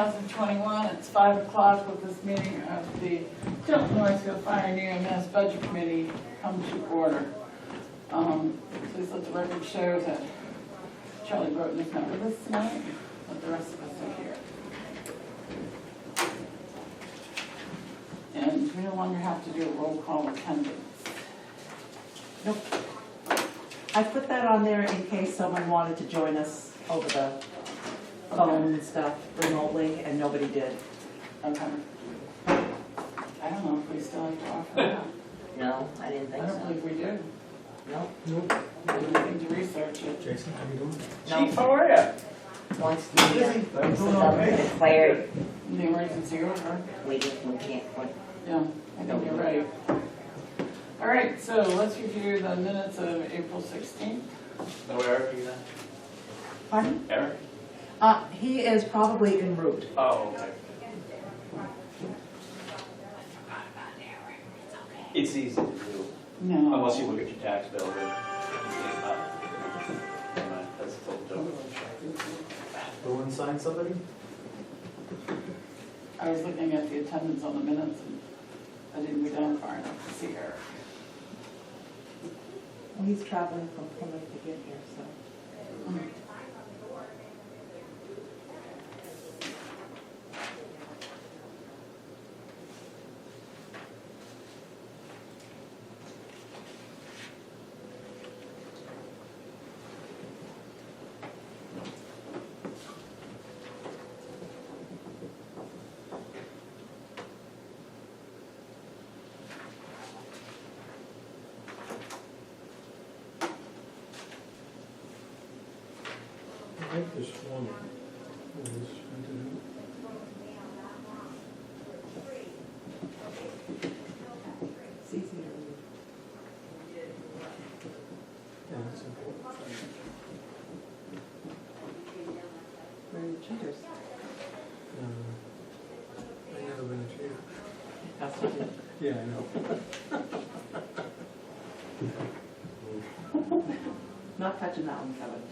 2021. It's 5 o'clock with this meeting of the Tilton Northfield Fire and EMS Budget Committee come to order. Please let the record show that Charlie Broughton is not with us tonight, but the rest of us are here. And we no longer have to do a roll call attendance. Nope. I put that on there in case someone wanted to join us over the phone and stuff remotely, and nobody did. Okay. I don't know if we still have to offer that. No, I didn't I think don't so. believe we do. No. We need to research it. Jason, how you doing? Chief, how are you? Once the declared, The emergency order. we can't put, Yeah, I think you're right. All right, so let's review the minutes of April 16th. No Eric, you there? Pardon? Eric? He is probably en route. Oh, okay. It's easy to do, No. unless you look at your tax bill, but never mind, that's a total joke. Go and sign somebody? I was looking at the attendance on the minutes and I didn't go down far enough to see Eric. Well, he's traveling from Plymouth to get here, so. I think this one is printed out. It's easy to read. Yeah, it's important. Where are the cheaters? I never been a cheater. That's what you Yeah, I know. Not touching that one, Kevin.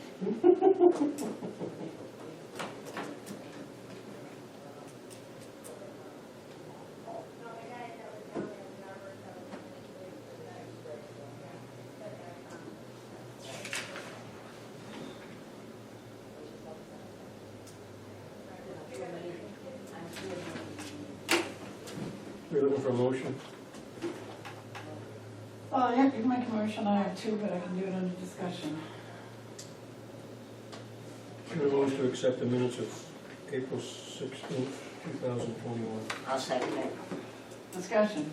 We're looking for a motion. Yeah, you can make a motion. I have two, but I can do it under discussion. We're going to accept the minutes of April 16th, 2021. I'll second it. Discussion.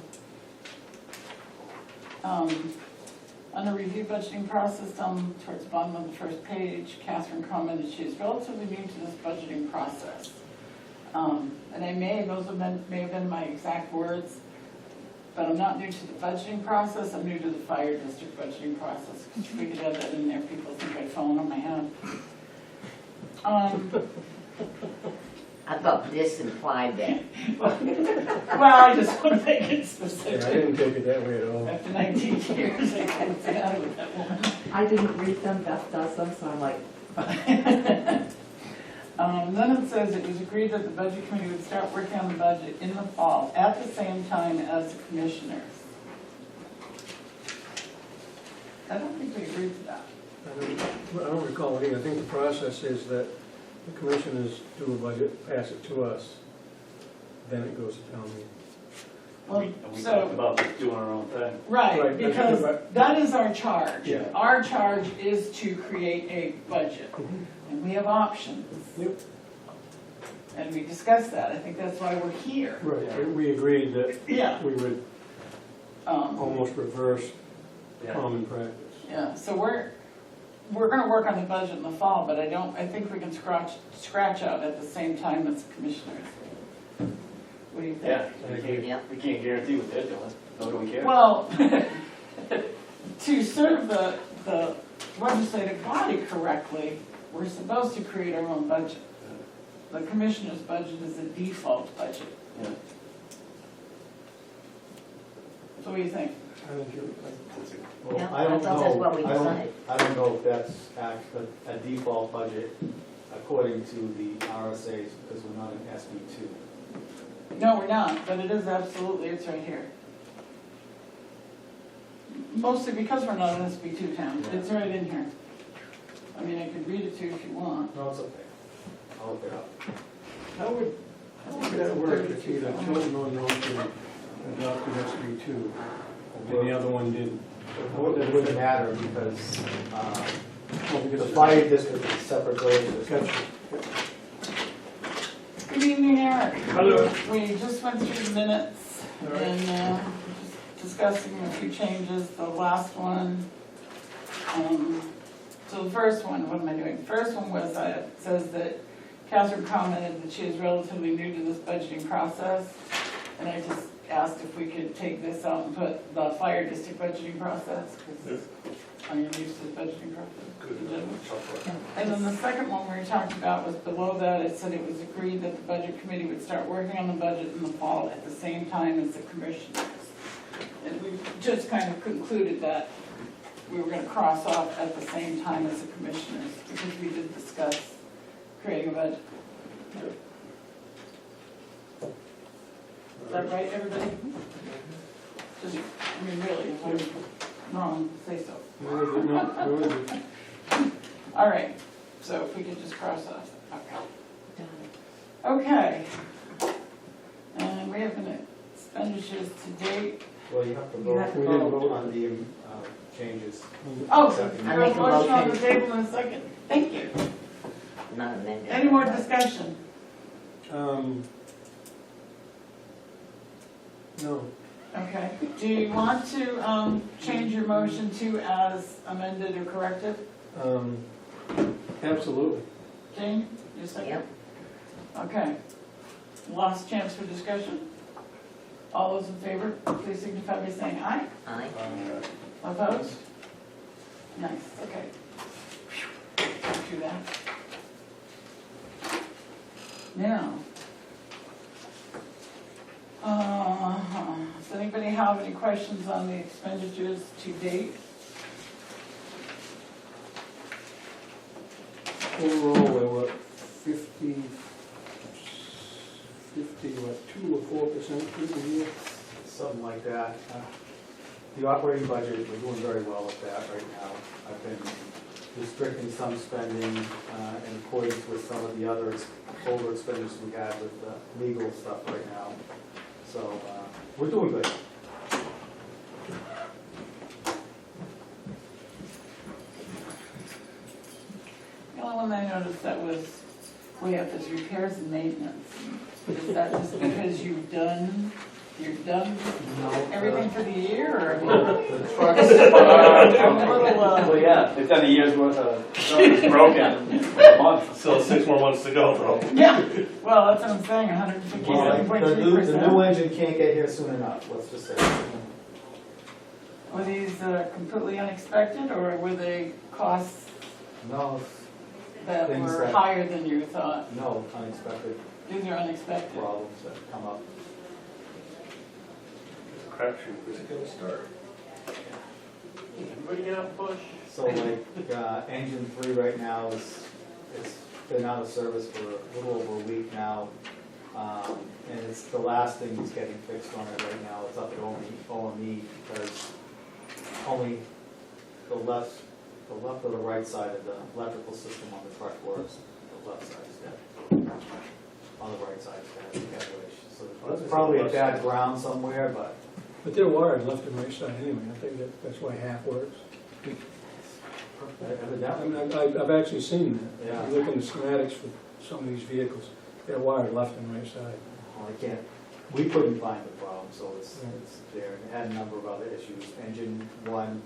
On the review budgeting process, down towards the bottom of the first page, Catherine commented she is relatively new to this budgeting process. And those may have been my exact words, but I'm not new to the budgeting process, I'm new to the fire district budgeting process. If we could have that in there, people think I'd fallen on my head. I thought this implied that. Well, I just want to make it Yeah, I specific. didn't take it that way at all. After 19 years, I couldn't get out with that woman. I didn't read them, Beth does them, so I'm like, Then it says it was agreed that the budget committee would start working on the budget in the fall at the same time as the commissioners. I don't think we agreed to that. I don't recall it either. I think the process is that the commissioners do a budget, pass it to us, then it goes to town meeting. Well, And we so, talked about just doing our own thing. right, Right, because that's- that is our charge. Yeah. Our charge is to create a budget, and we have options. Yep. And we discussed that. I think that's why we're here. Right, we agreed that Yeah. we would almost reverse Yeah. common practice. Yeah, so we're gonna work on the budget in the fall, but I think we can scratch out at the same time as the commissioners. What do you think? Yeah, I agree. Yeah. we can't guarantee what they're doing, nor do we care. Well, to serve the legislative body correctly, we're supposed to create our own budget. The commissioner's budget is a default budget. Yeah. So what do you think? I think you're right. That's a- Yeah, Well, I I don't thought that's what know, we I don't, decided. I don't know if that's a default budget according to the RSA's, because we're not an S No, we're not, but it is absolutely, it's right here. Mostly because we're not an SB2 town, it's right in here. I mean, I could read it to you if you want. No, it's okay. I'll look it up. How would that work if either Tilton or Norton adopted SB two, and the other one didn't? It wouldn't matter because Well, the because fire district is a separate village district. Gotcha. Good evening, Eric. Hello. We just went through the minutes All right. and just discussing a few changes. The last one, so the first one, what am I doing? The first one was, it says that Catherine commented that she is relatively new to this budgeting process. And I just asked if we could take this out and put the fire district budgeting process, because I'm used to the budgeting process. And then the second one we talked about was below that, it said it was agreed that the budget committee would start working on the budget in the fall at the same time as the commissioners. And we just kind of concluded that we were gonna cross off at the same time as the commissioners, because we did discuss creating a budget. Is that right, everybody? Just, I mean, really, if I'm wrong, say so. All right, so if we could just cross off, okay. Okay. And we have an expenditures to date. Well, you have to You have vote to vote. vote on the changes. Oh, Second. there was a motion on the table in a second. Thank you. Not amended. Any more discussion? No. Okay. Do you want to change your motion to as amended or corrected? Absolutely. Jane, you second? Yep. Okay. Last chance for discussion. All those in favor, please signify by saying aye. Aye. Opposed? Nice, okay. Do that. Now, does anybody have any questions on the expenditures to date? Overall, we're what, 2 or 4% through the year? Something like that. The operating budget, we're doing very well with that right now. I've been restricting some spending in accordance with some of the other older expenditures we had with legal stuff right now. So we're doing good. The only one I noticed that was way up is repairs and maintenance. Is that just because you're done everything for the year, or? The trucks, I'm a little, Well, yeah, they've done a year's worth of stuff that's broken in a month. Still 6 more months to go, though. yeah, well, that's what I'm saying, well, the 157.3%. new engine can't get here soon enough, let's just say. Were these completely unexpected, or were they costs No, that Things were that- higher than you thought? no unexpected These are unexpected. problems that come up. Crapshoot. Where's it gonna start? Everybody get out and push. So like, engine 3 right now it's been out of service for a little over a week now. And it's the last thing that's getting fixed on it right now. It's up at OME because only the left or the right side of the electrical system on the truck works. The left side is dead. On the right side is dead. So it's probably a bad ground somewhere, but But they're wired left and right side anyway. I think that's why half works. I evidently. mean, I've actually seen that. Yeah. If you look in the schematics for some of these vehicles, they're wired left and right side. Well, we couldn't find the problem, so it's there. It had a number of other issues. Engine 1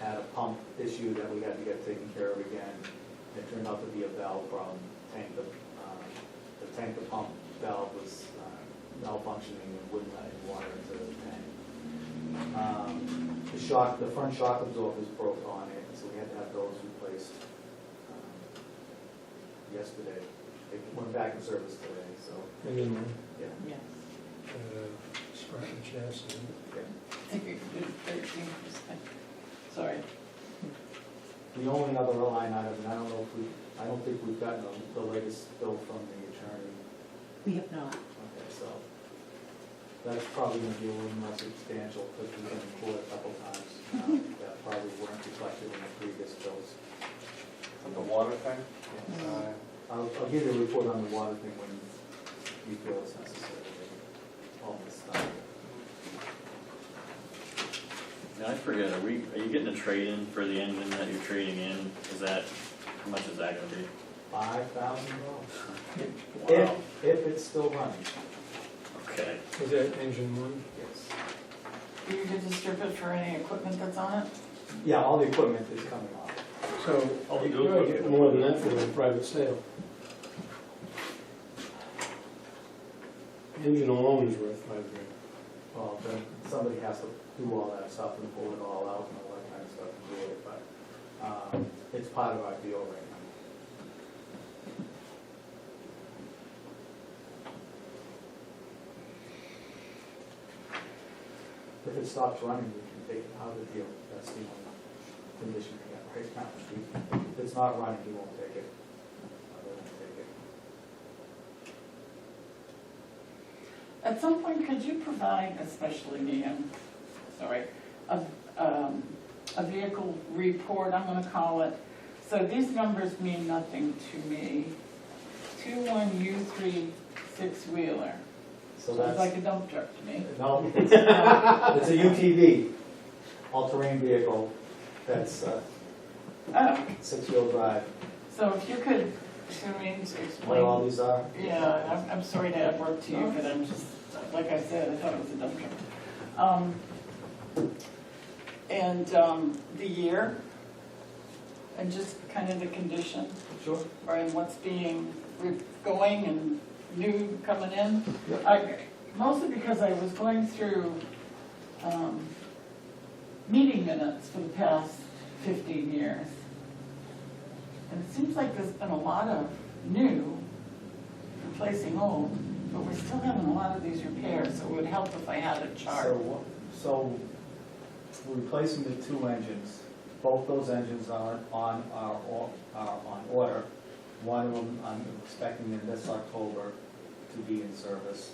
had a pump issue that we had to get taken care of again. It turned out to be a valve problem. The tank to pump valve was malfunctioning and wouldn't let any water into the tank. The front shock absorbers broke on it, so we had to have those replaced yesterday. They went back in service today, so, And then yeah. Yes. Spartan chassis. I think we could do 13%. Sorry. The only other line item, and I don't think we've gotten the latest bill from the attorney. We have not. Okay, That's probably gonna be a little more substantial, because we've been in court a couple times, that probably weren't reflected in the previous bills. The water thing? I'll give you a report on the water thing when you feel it's necessary, all this stuff. Yeah, I forget, are you getting a trade-in for the engine that you're trading in? Is that, how much is that gonna be? $5,000. Wow. If it's still running, Okay. Is that engine one? yes. Do you get to strip it for any equipment that's on it? Yeah, all the equipment is coming off. So Oh, you do it. could get more than that for a private sale. Engine alone is worth $5,000. Well, then somebody has to do all that stuff and pull it all out and all that kind of stuff to do it, but, it's part of our deal right now. If it stops running, we can take it out of the deal, that's the only condition we have right now. If it's not running, he won't take it. I won't take it. At some point, could you provide, especially me, a vehicle report, I'm gonna call it. So these numbers mean nothing to me. 21U3 six-wheeler. So Sounds like that's, a dump truck to me. no, it's a UTV, all-terrain vehicle, that's Oh, six-wheel drive. so if you could, What all explain. these are? Yeah, I'm sorry to add work to you, but I'm just, like I said, I thought it was a dump truck. And the year, and just kind of the condition, Sure. or in what's being, going and new coming in. Yep. Mostly because I was going through meeting minutes for the past 15 years. And it seems like there's been a lot of new replacing old, but we're still having a lot of these repairs, so it would help if I had a chart. So we're replacing the two engines. Both those engines are on order. One of them, I'm expecting in this October to be in service.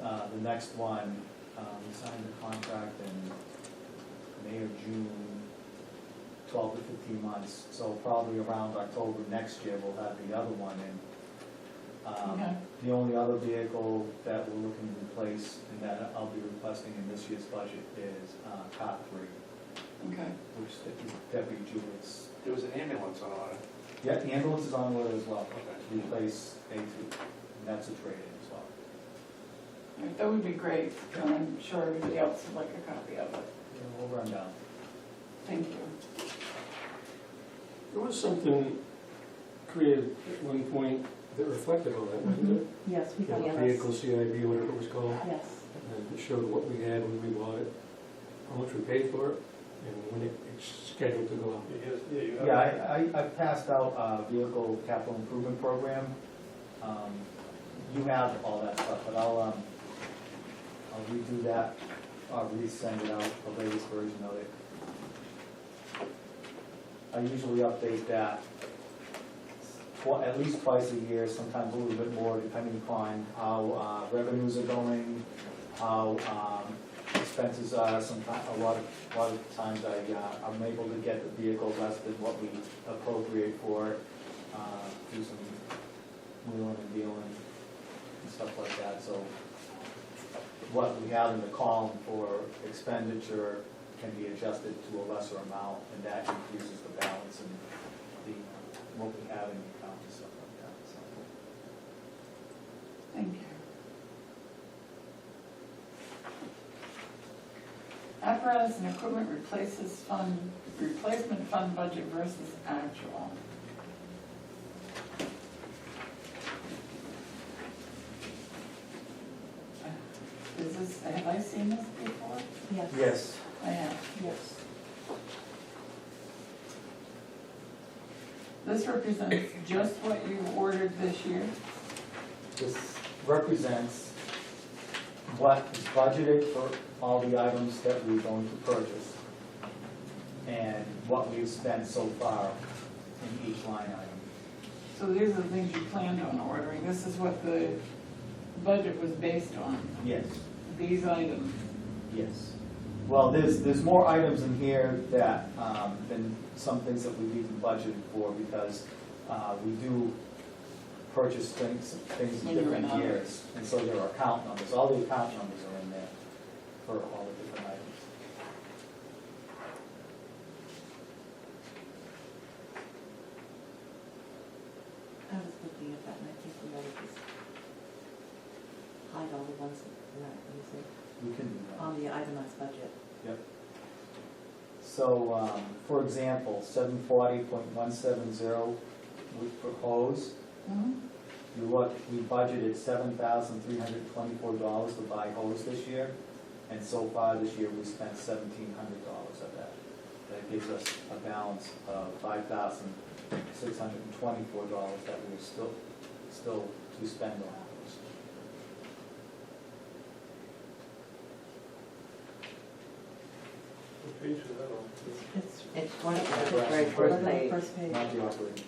The next one, we signed the contract in May or June, 12 to 15 months. So probably around October next year, we'll have the other one in. Okay. The only other vehicle that we're looking to replace and that I'll be requesting in this year's budget is car 3, Okay. which is Deputy Julius. There was an ambulance on it. Yeah, the ambulance is on order as well. Okay. Replace A2, and that's a trade-in as well. All right, that would be great, and I'm sure everybody else would like a copy of it. We'll run down. Thank you. There was something created at one point that reflected all that, wasn't it? Yes, we got Yeah, this. Vehicle CIB, whatever it was called, Yes. and it showed what we had when we bought it, how much we paid for it, and when it's scheduled to go out. You have. Yeah, I passed out a vehicle capital improvement program. You have all that stuff, but I'll redo that, I'll resend it out, the latest version of it. I usually update that at least twice a year, sometimes a little bit more, depending upon how revenues are going, how expenses are. Sometimes, a lot of times I'm able to get the vehicle less than what we appropriate for it, do some wheeling and dealing and stuff like that. So what we have in the column for expenditure can be adjusted to a lesser amount, and that increases the balance and what we have in the account and stuff like that. So. Thank you. Apparatus and equipment replacement fund budget versus actual. Is this, have I seen this before? Yes. Yes. I have. Yes. This represents just what you ordered this year? This represents what is budgeted for all the items that we're going to purchase and what we've spent so far in each line item. So these are the things you planned on ordering. This is what the budget was based on. Yes. these items. Yes. Well, there's more items in here that, than some things that we've even budgeted for, because, we do purchase things in When you're in different others. years. And so there are account numbers, all the account numbers are in there for all the different items. I was looking at that and I think we ought to just hide all the ones that we're not using We can do that. on the itemized budget. So, for example, 740.170 we propose. Mhm. You look, we budgeted $7,324 to buy hose this year, and so far this year, we spent $1,700 of that. That gives us a balance of $5,624 that we're still to spend on hose. What page is that on? It's one of the very Look first at the page, first page. Not the operating.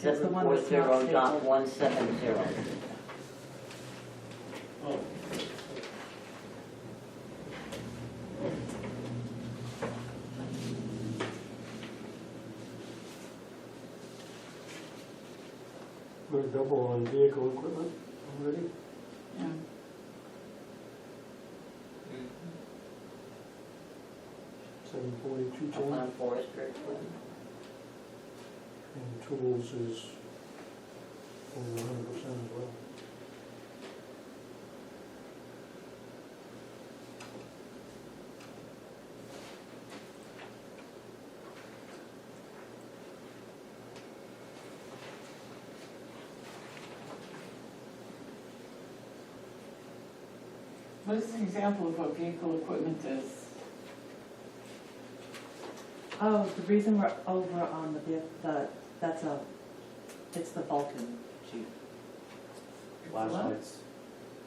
It's the one that's not 740.170. Oh. We're double on vehicle equipment already? Yeah. $742.10, Up on forestry equipment. and tools is over 100% as well. What is an example of what vehicle equipment is? Oh, the reason we're over on it's the Vulcan sheet, Flashlights,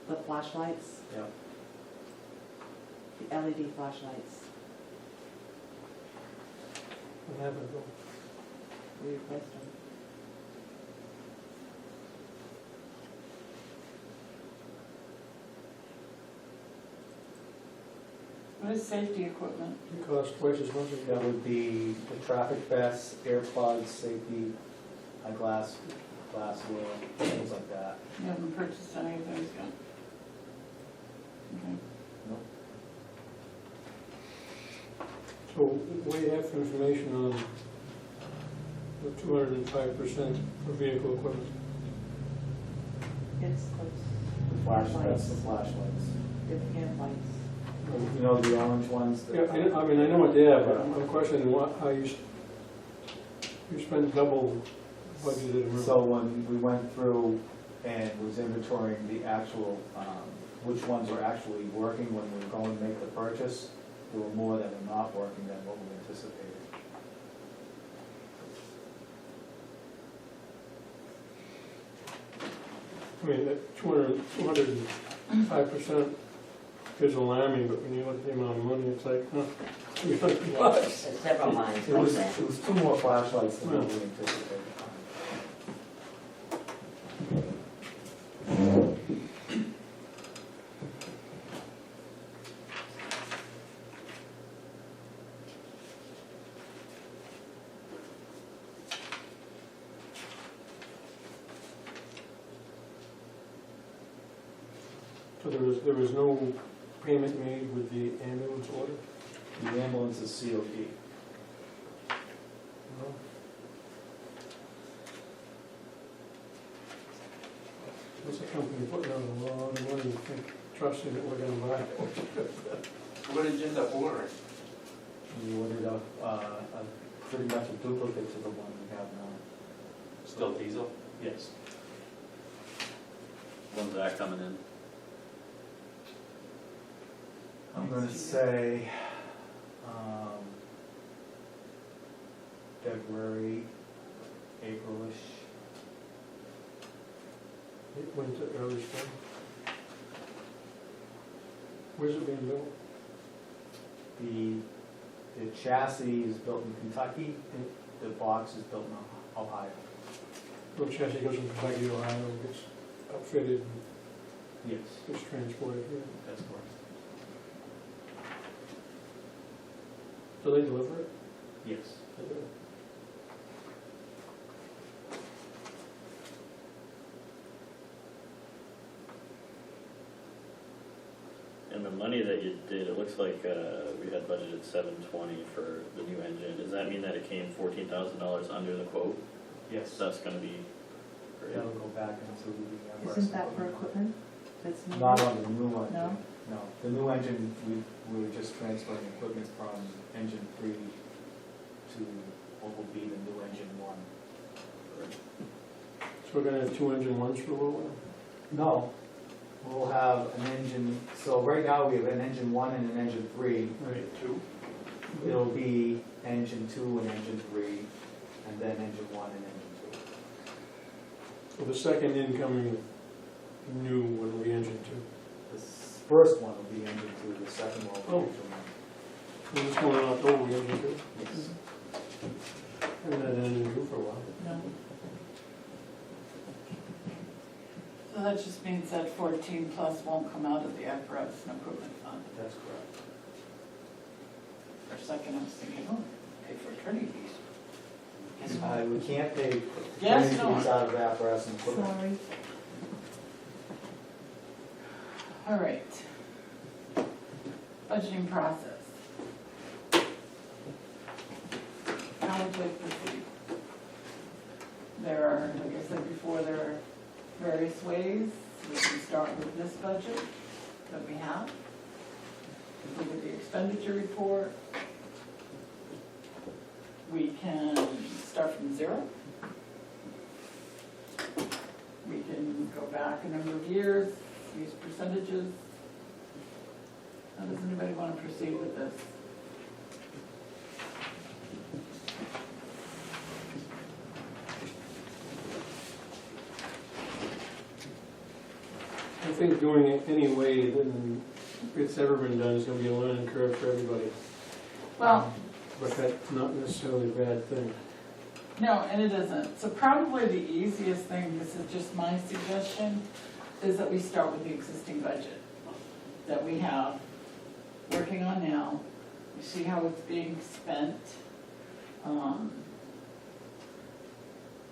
the flashlights, yep. the LED flashlights, What happened to them? we replaced them. What is safety equipment? It costs twice as much as That would be the traffic vests, earplugs, safety, glass glassware, things like that. You haven't purchased any of those yet? Okay. Nope. So we have information on the 205% for vehicle equipment. It's That's the flashlights. the camp lights. You know, the orange ones? that- Yeah, I mean, I know what they are, but I'm questioning how you spend double budgeted amount. So when we went through and was inventorying the actual, which ones were actually working when we were going to make the purchase, there were more that were not working than what we anticipated. I mean, that 205% is alarming, but when you look at the amount of money, it's like, huh, $300. There's several lines It like was, that. it was two more flashlights than what we anticipated. So there was no payment made with the ambulance order? The ambulance is COD. No. What's the company putting out a lot of money, trusting that we're gonna buy it? What did you end up ordering? We ordered pretty much a duplicate to the one we have now. Still diesel? Yes. When's that coming in? I'm gonna say, February, April-ish. It went to early spring. Where's it being built? The chassis is built in Kentucky, and the box is built in Ohio. The chassis goes from Kentucky, Ohio, gets outfitted. Yes, It's transported here. that's correct. Do they deliver it? Yes. And the money that you did, it looks like, we had budgeted 720 for the new engine. Does that mean that it came $14,000 under the quote? Yes, So that's gonna be great. that'll go back into the. Isn't that for equipment? That's new? Not on the new one. No? No, the new engine, we were just transferring equipment from engine 3 to what will be the new engine 1. So we're gonna have 2 engine ones for a little while? No, we'll have an engine, so right now we have an engine 1 and an engine 3. Right. 2? It'll be engine 2 and engine 3, and then engine 1 and engine So the second incoming new one will be engine 2. 2. The first one will be engine 2, the second one will Oh. be engine 1. And this one in October, will be engine 2. Yes. Haven't had an engine 2 for a while. No. So that just means that 14 plus won't come out of the apparatus and equipment fund. That's correct. For a second, I was thinking, oh, pay for attorney fees. Guess what? We can't pay Yes, fees no. out of apparatus and equipment. Sorry. All right. Budgeting process. How would you like to proceed? There are, like I said before, there are various ways. We can start with this budget that we have. Look at the expenditure report. We can start from zero. We can go back a number of years, use percentages. How does anybody want to proceed with this? I think doing it any way than it's ever been done is gonna be a learning curve for everybody. Well, But that's not necessarily a bad thing. no, and it isn't. So probably the easiest thing, this is just my suggestion, is that we start with the existing budget that we have working on now. We see how it's being spent.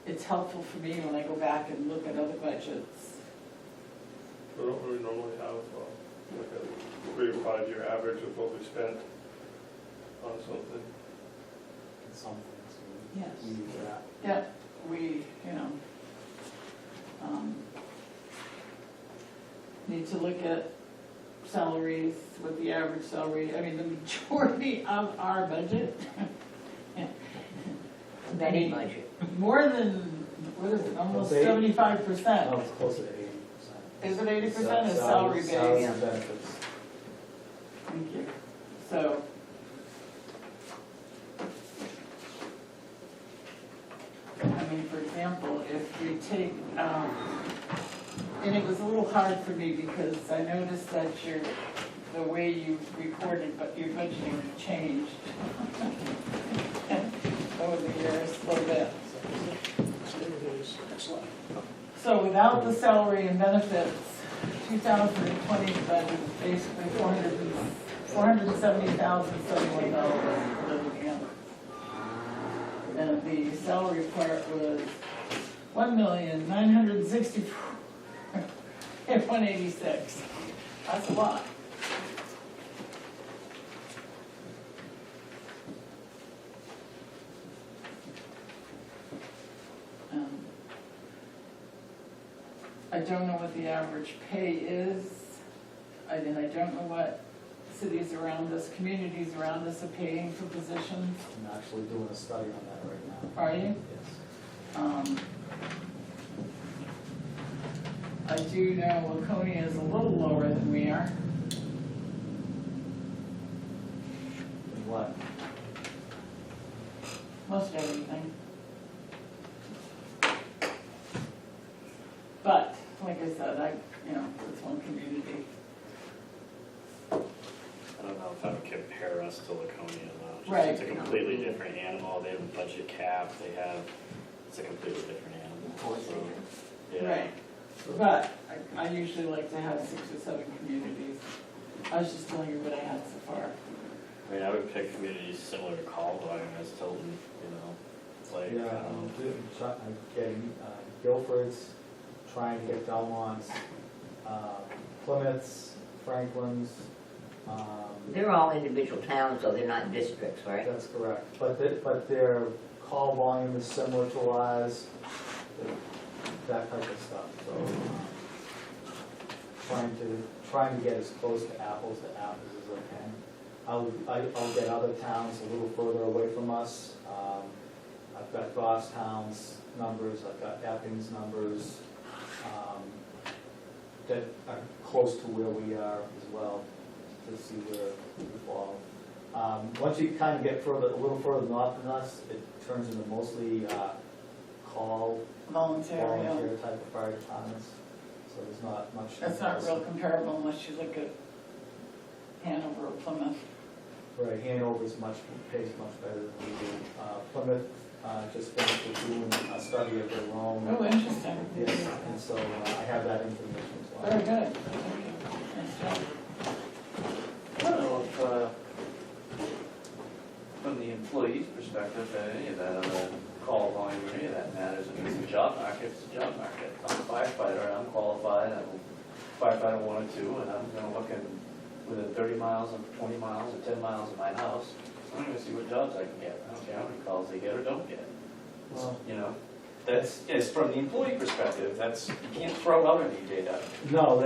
It's helpful for me when I go back and look at other budgets. We don't really normally have like a 3 or 5 year average of what we spent on something. Some things, Yes. we use that. Yeah, we, need to look at salaries, what the average salary, I mean, the majority of our budget. Any budget. More than, what is it, almost Okay. 75%. No, it's closer to 80%. Is it 80% is salary based? Salaries and benefits. Thank you. So. I mean, for example, if we take, and it was a little hard for me because I noticed that the way you recorded, but your budgeting changed over the years a little bit. So without the salary and benefits, 2020 budget is basically $470,071 for living in. And the salary part was $1,964,186. That's a lot. I don't know what the average pay is. I don't know what cities around us, communities around us are paying for positions. I'm actually doing a study on that right now. Are you? Yes. I do know Laconia is a little lower than we are. And what? Most everything. But, like I said, it's one community. I don't know if I would compare us to Laconia though. Just Right. It's a completely different animal. They have a budget cap. It's a completely different animal. So, yeah. Right. But I usually like to have 6 or 7 communities. I was just telling you what I had so far. I mean, I would pick communities similar to Caldwell as Tilton, you know, like, Yeah, I'm getting Guilford's, trying to get Belmont's, Plymouth's, Franklin's. They're all individual towns, so they're not districts, right? That's correct, but their call volume is similar to ours, that type of stuff, so. Trying to get as close to apples as I can. I'll get other towns a little further away from us. I've got Goffstown's numbers, I've got Epping's numbers, that are close to where we are as well, to see where we fall. Once you kind of get a little further north than us, it turns into mostly call, Volunteer, yeah. volunteer type of fire departments, so there's not much. That's not real comparable unless you look at Hanover or Plymouth. Right, Hanover's pays much better than we do. Plymouth just finished with doing a study of their own. Oh, interesting. Yes, and so I have that information as well. Very good. Thank you. Nice job. I don't know if, from the employee's perspective, that any of that other call volume or any of that matters. If it's a job market, it's a job market. I'm a firefighter, I'm qualified, I'm a firefighter 1 or 2, and I'm gonna look in within 30 miles or 20 miles or 10 miles of my house. I'm gonna see what jobs I can get. I don't care how many calls they get or don't get. Well, You know, that's, it's from the employee perspective, that's, you can't throw out any data. no,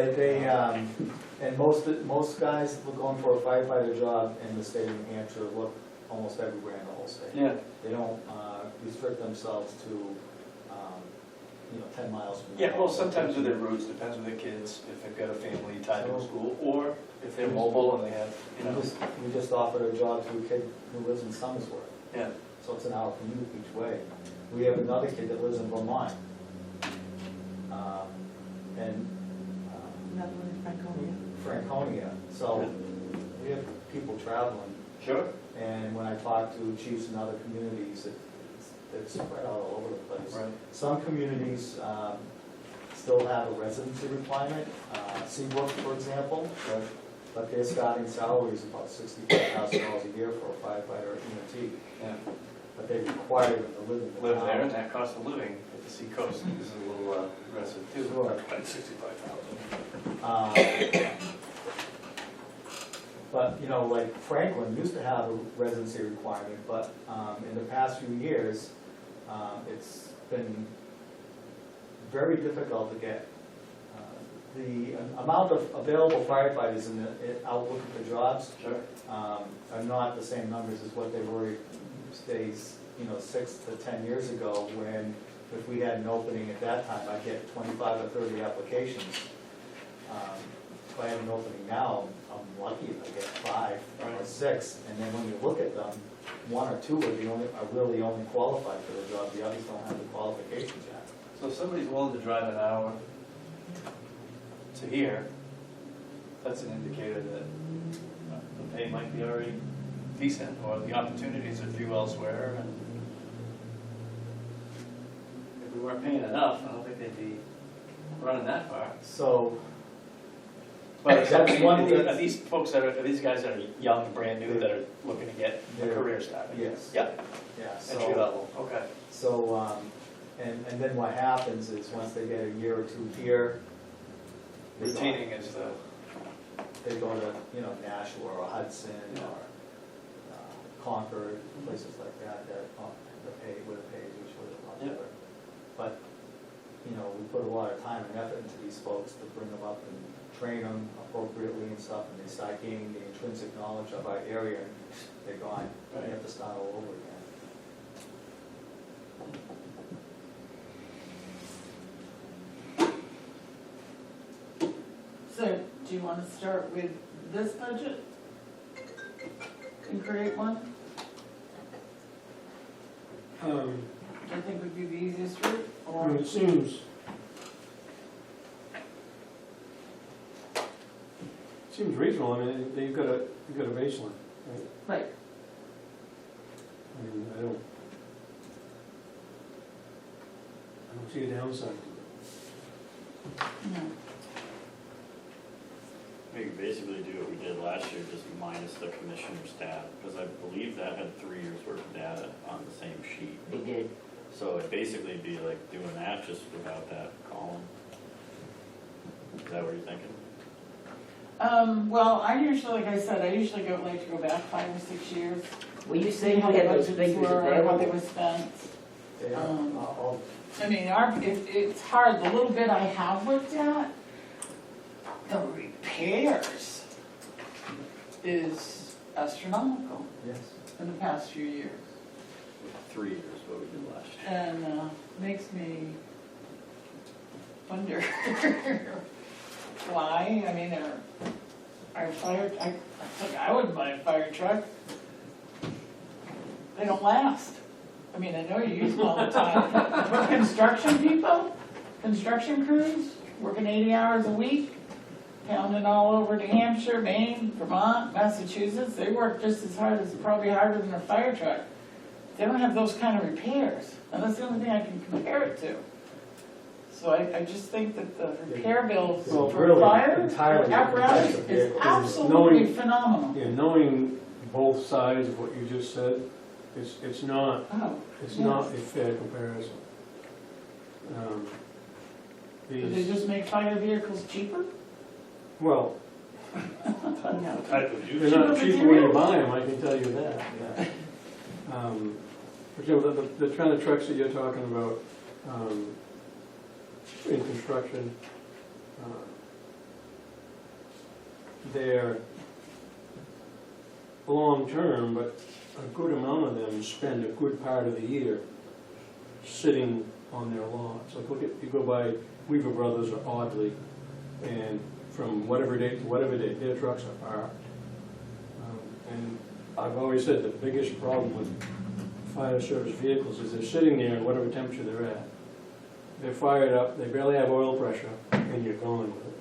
and most guys that are going for a firefighter job in the state of New Hampshire look almost everywhere in the whole state. Yeah. They don't restrict themselves to, 10 miles from. Yeah, well, sometimes with their routes, depends with their kids, if they've got a family tied to a school, or if they're mobile and they have, you know. We just offered a job to a kid who lives in Somersworth, Yeah, so it's an hour commute each way. We have another kid that lives in Vermont. And Another one in Franconia. Franconia, so we have people traveling. sure. And when I talk to chiefs in other communities, it's spread out all over the place. Right. Some communities still have a residency requirement, Seabrook, for example, but their starting salary is about $65,000 a year for a firefighter at EMT. Yeah. But they require them to live in the Live town. there, and that cost of living at the seacoast is a little aggressive too. Sure. Like 65,000. But, like Franklin used to have a residency requirement, but in the past few years, it's been very difficult to get. The amount of available firefighters out looking for jobs Sure. are not the same numbers as what they were days, 6 to 10 years ago, when if we had an opening at that time, I'd get 25 or 30 applications. If I have an opening now, I'm lucky if I get 5 or 6, and then when you look at them, 1 or 2 are really only qualified for the job, the others don't have the qualifications yet. So if somebody's willing to drive an hour to here, that's an indicator that the pay might be already decent, or the opportunities are few elsewhere, and if we weren't paying enough, I don't think they'd be running that far. So, But That's one thing. are these folks are these guys that are young, brand new, that are looking to get a They're- career started? yes. Yeah, Yeah, entry level, okay. So, and then what happens is, once they get a year or 2 here, they go- Retaining is the, they go to, Nashua or Hudson or Concord, places like that, the pay would have paid usually a lot Yeah. better. But, we put a lot of time and effort into these folks to bring them up and train them appropriately and stuff, and they start gaining the intrinsic knowledge of our area, and they're gone. Right. You have to start all over again. So, do you want to start with this budget? And create one? Do you think would be the easiest route, or? It seems reasonable. I mean, you've got a baseline, right? Right, I mean, I don't see a downside to Yeah. We could basically do what we did last year, just minus the commissioner's data, because I believe that had 3 years worth of data on the same sheet. They did. So it'd basically be like doing that just without that column. Is that what you're thinking? Well, I usually, like I said, I usually like to go back 5 or 6 years. Well, you See said you how the had those budgets figures were, how they available. were spent. Yeah, I'll- I mean, it's hard, the little bit I have looked at, the repairs is astronomical yes. in the past few years. 3 years, what we did last year. And makes me wonder why. I mean, our fire, I wouldn't buy a fire truck. They don't last. I mean, I know you use them all the time. But construction people, construction crews, working 80 hours a week, pounding all over New Hampshire, Maine, Vermont, Massachusetts, they work just as hard as, probably harder than a fire truck. They don't have those kind of repairs, and that's the only thing I can compare it to. So I just think that the repair bills Well, for really, fire entirely apparatus depends. is Yeah, absolutely knowing- phenomenal. Yeah, knowing both sides of what you just said, it's not Oh, It's yes. not a fair comparison. Do they These, just make fire vehicles cheaper? well, The type of use. they're not Cheaper cheaper when you materials. buy them, I can tell you that, yeah. For example, the kind of trucks that you're talking about in construction, they're long-term, but a good amount of them spend a good part of the year sitting on their lots. Like, look at, you go by Weaver Brothers or Audley, and from whatever date to whatever date, their trucks are parked. And I've always said the biggest problem with fire service vehicles is they're sitting there in whatever temperature they're at. They're fired up, they barely have oil pressure, and you're going with it.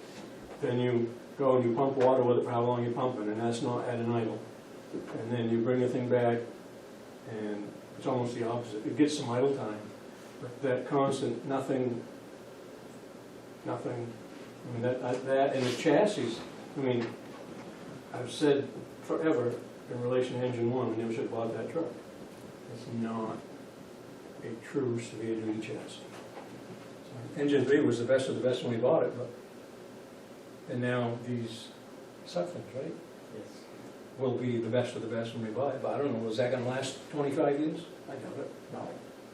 Then you go and you pump water with it for how long you pump it, and that's not at an idle. And then you bring the thing back, and it's almost the opposite. It gets some idle time, but that constant nothing, I mean, that and the chassis, I mean, I've said forever in relation to engine one, we never should have bought that truck. It's not a true severe duty chassis. So, engine three was the best of the best when we bought it, but, and now these suck things, right? Yes. Will be the best of the best when we buy it, but I don't know, is that gonna last 25 years? I doubt it. No.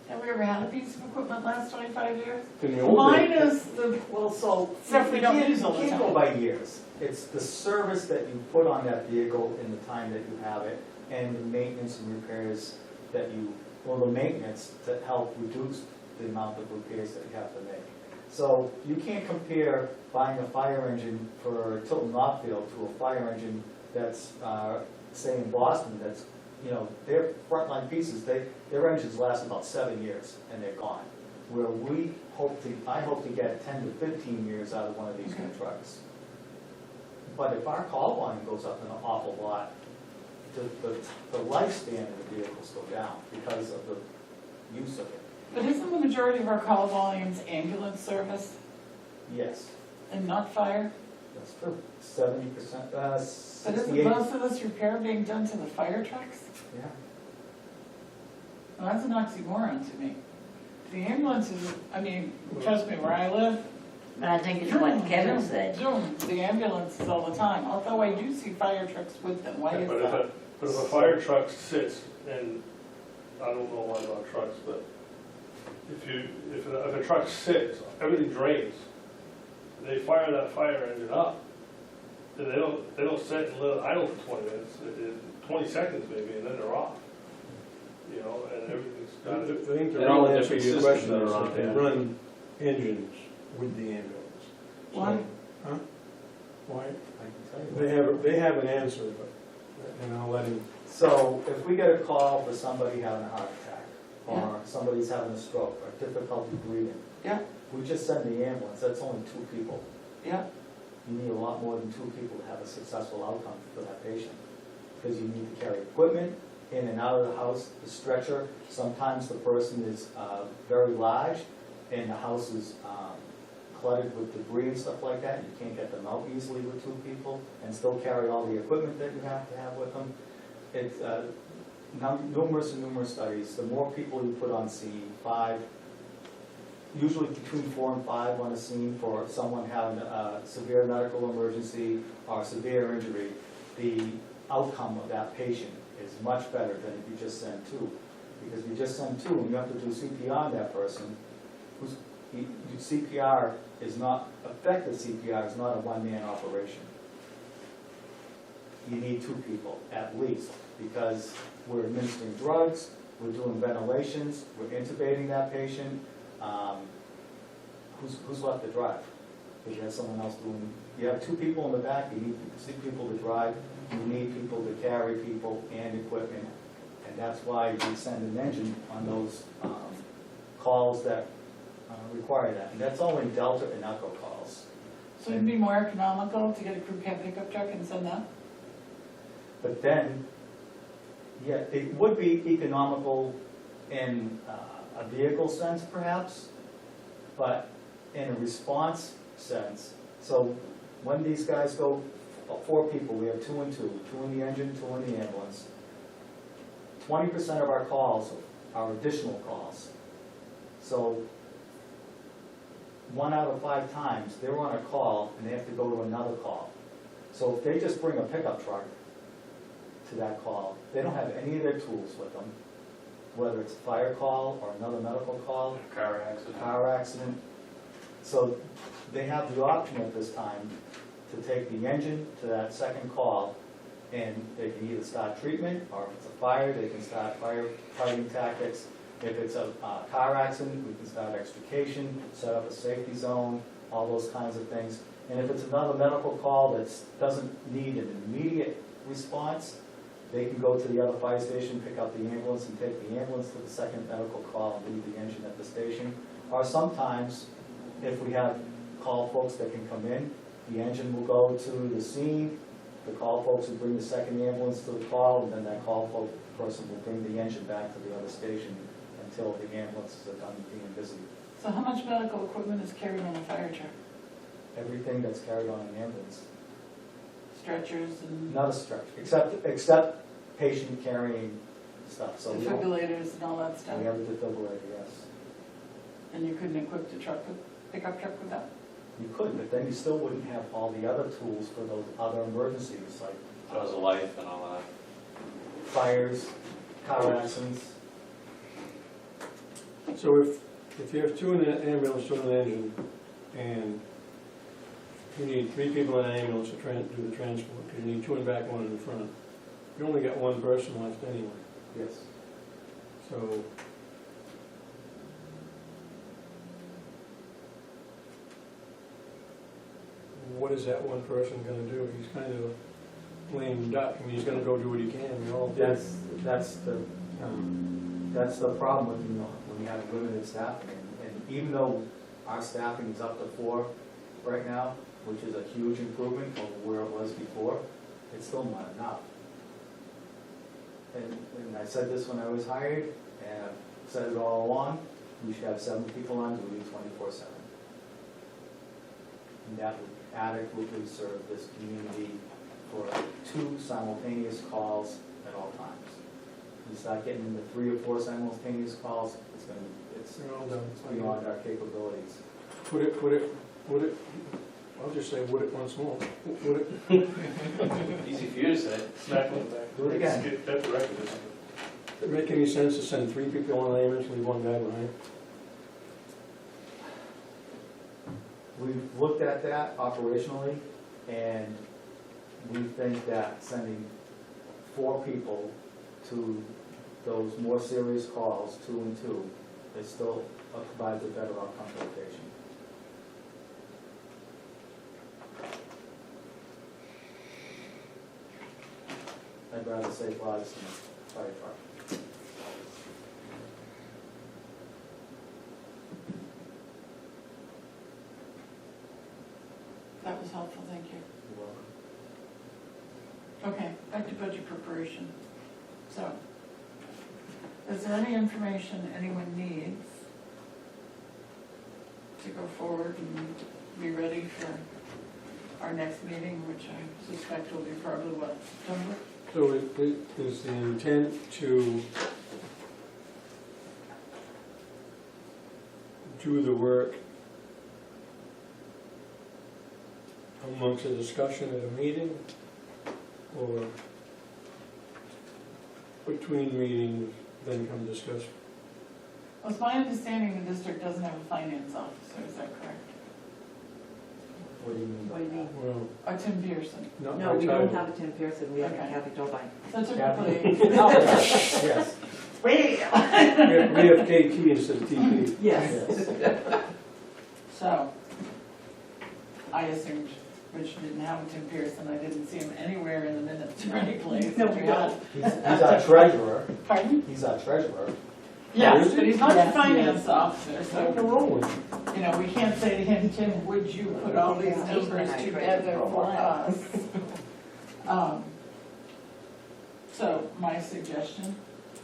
Have we ever had a piece of equipment last 25 years? In the old days, Minus the Well, so. stuff we don't you use all the You can't go time. by years. It's the service that you put on that vehicle in the time that you have it, and the maintenance and repairs that you, well, the maintenance to help reduce the amount of repairs that you have to make. So you can't compare buying a fire engine for Tilton Rockfield to a fire engine that's, say in Boston, that's, you know, their frontline pieces, their engines last about 7 years and they're gone. Where I hope to get 10 to 15 years out of one of these new trucks. But if our call volume goes up an awful lot, the lifespan of the vehicles go down because of the use of it. But isn't the majority of our call volumes ambulance service Yes, and not fire? that's true. 70%, But isn't 68. most of this repair being done to the fire trucks? Yeah. Well, that's an oxymoron to me. The ambulances, I mean, trust me, where I live. But I think it's what Kevin said. Zoom, the ambulances all the time, although I do see fire trucks with them, why is But that? if a fire truck sits, and I don't know a lot about trucks, but if a truck sits, everything drains. They fire that fire engine up, then they don't sit and let it idle for 20 minutes, 20 seconds maybe, and then they're off. You know, and everything's I done. think the And all real the answer to your different question systems is that are that on they there. run engines with the ambulance. So- Why? Huh? Why? I can tell you. They have an answer, but, and I'll let him, So if we get a call for somebody having a heart attack, or somebody's having a stroke, or difficulty breathing, Yeah, we just send the ambulance, that's only 2 people. yeah, You need a lot more than 2 people to have a successful outcome for that patient. Because you need to carry equipment in and out of the house, the stretcher. Sometimes the person is very large and the house is cluttered with debris and stuff like that, you can't get them out easily with two people, and still carry all the equipment that you have to have with them. It's, numerous and numerous studies, the more people you put on scene, 5, usually between 4 and 5 on a scene for someone having a severe medical emergency or severe injury, the outcome of that patient is much better than if you just send 2. Because if you just send 2 and you have to do CPR on that person, CPR is not, effective CPR is not a one-man operation. You need 2 people at least, because we're administering drugs, we're doing ventilations, we're intubating that patient. Who's left to drive? Because you have someone else doing, you have 2 people in the back, you need 6 people to drive, you need people to carry people and equipment, and that's why we send an engine on those calls that require that. And that's only Delta and Echo calls. So it'd be more economical to get a crew cab pickup truck and send that? But then, yeah, it would be economical in a vehicle sense perhaps, but in a response sense. So when these guys go, 4 people, we have 2 and 2, 2 in the engine, 2 in the ambulance. 20% of our calls are additional calls. So 1 out of 5 times, they're on a call and they have to go to another call. So if they just bring a pickup truck to that call, they don't have any of their tools with them, whether it's a fire call or another medical call, car accident. So they have the option at this time to take the engine to that second call, and they can either start treatment, or if it's a fire, they can start firefighting tactics. If it's a car accident, we can start extrication, set up a safety zone, all those kinds of things. And if it's another medical call that doesn't need an immediate response, they can go to the other fire station, pick up the ambulance, and take the ambulance to the second medical call and leave the engine at the station. Or sometimes, if we have call folks that can come in, the engine will go to the scene, the call folks will bring the second ambulance to the call, and then that call person will bring the engine back to the other station until the ambulances are done being busy. So how much medical equipment is carried on a fire truck? Everything that's carried on an ambulance. Stretchers and Not a stretcher, except patient carrying stuff. So we don't- defibrillators and all that stuff? we have a defibrillator, yes. And you couldn't equip the truck with, pickup truck with that? You could, but then you still wouldn't have all the other tools for those other emergencies, like Jaws of life and all that. fires, car accidents. So if you have 2 in an ambulance, 2 in an engine, and you need 3 people in an ambulance to do the transport, because you need 2 in the back, 1 in the front, you only got 1 person left anyway. Yes. So what is that 1 person gonna do? He's kind of a lame duck. I mean, he's gonna go do what he can. We're all dead. That's the problem with, when you have limited staffing. And even though our staffing is up to 4 right now, which is a huge improvement over where it was before, it's still not enough. And I said this when I was hired, and I've said it all along, we should have 7 people on duty 24/7. And that would adequately serve this community for 2 simultaneous calls at all times. You start getting into 3 or 4 simultaneous calls, it's They're all done. beyond our capabilities. Would it, I'll just say, would it once more. Would it, Easy for you to say. Smack on the back. Do it again. Get that directed. does it make any sense to send 3 people on an ambulance and leave 1 guy behind? We've looked at that operationally, and we think that sending 4 people to those more serious calls, 2 and 2, it still provides a better outcome for the patient. I'd rather save lives than a fire truck. That was helpful, thank you. You're welcome. Okay, back to budget preparation. So, is there any information anyone needs to go forward and be ready for our next meeting, which I suspect will be probably what, September? So is the intent to do the work amongst a discussion at a meeting, or between meetings, then come discuss? Well, it's my understanding the district doesn't have a finance officer, is that correct? What do you mean by What do you mean? Well, Or Tim Pearson? not No, by we don't title. have a Tim Pearson, we have a Okay. Kathy Dobine. So typically, Yes, Wait. We have KT instead of TP. Yes. yes. so, I assumed Rich didn't have a Tim Pearson, I didn't see him anywhere in the minutes or any place. No, that we we don't. had. He's our treasurer, Pardon? he's our treasurer. Yes, is he? but he's not the Yes, finance yes. officer, Nothing so, wrong with it. you know, we can't say to him, Tim, would you put all these Yeah, he's numbers been our together treasurer for a for while. us? So my suggestion,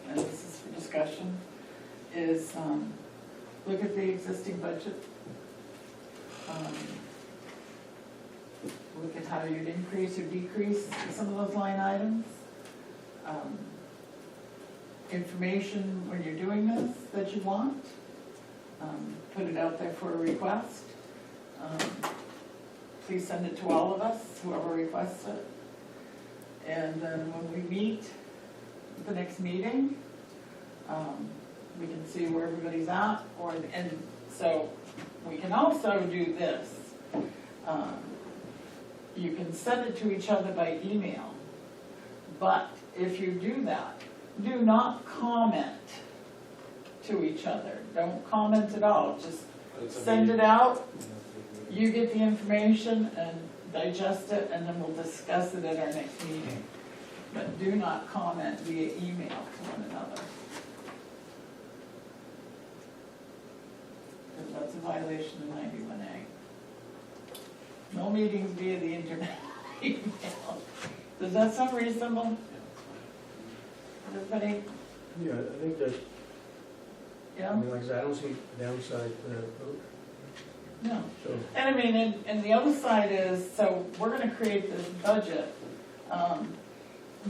and this is for discussion, is look at the existing budget. Look at how you'd increase or decrease some of those line items. Information when you're doing this that you want. Put it out there for a request. Please send it to all of us, whoever requests it. And then when we meet at the next meeting, we can see where everybody's at, and so we can also do this. You can send it to each other by email, but if you do that, do not comment to each other. Don't comment at all, just send it out. You get the information and digest it, and then we'll discuss it at our next meeting. But do not comment via email to one another. Because that's a violation of 91A. No meetings via the internet email. Does that sound reasonable? Everybody, Yeah, I think that, yeah? like I said, I don't see downside to that approach. No. So, And I mean, and the other side is, so we're gonna create this budget.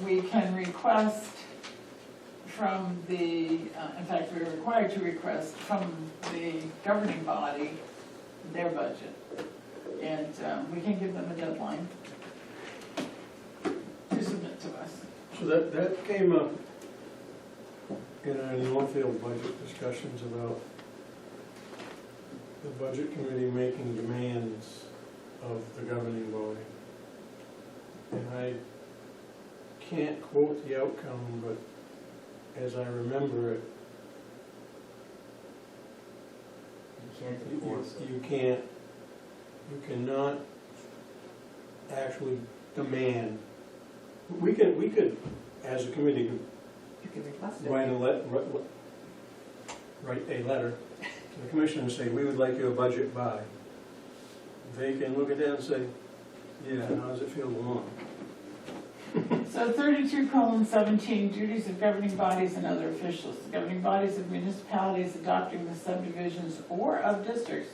We can request from the, in fact, we're required to request from the governing body their budget. And we can give them a deadline to submit to us. so that came up in our Northfield budget discussions about the budget committee making demands of the governing body. And I can't quote the outcome, but as I remember it, You can't enforce it. you cannot actually demand. We could, as a committee, You can request it. write a letter to the commission and say, we would like your budget by. They can look at that and say, yeah, how does it feel to go on? So 32:17, duties of governing bodies and other officials. The governing bodies of municipalities adopting the subdivisions or of districts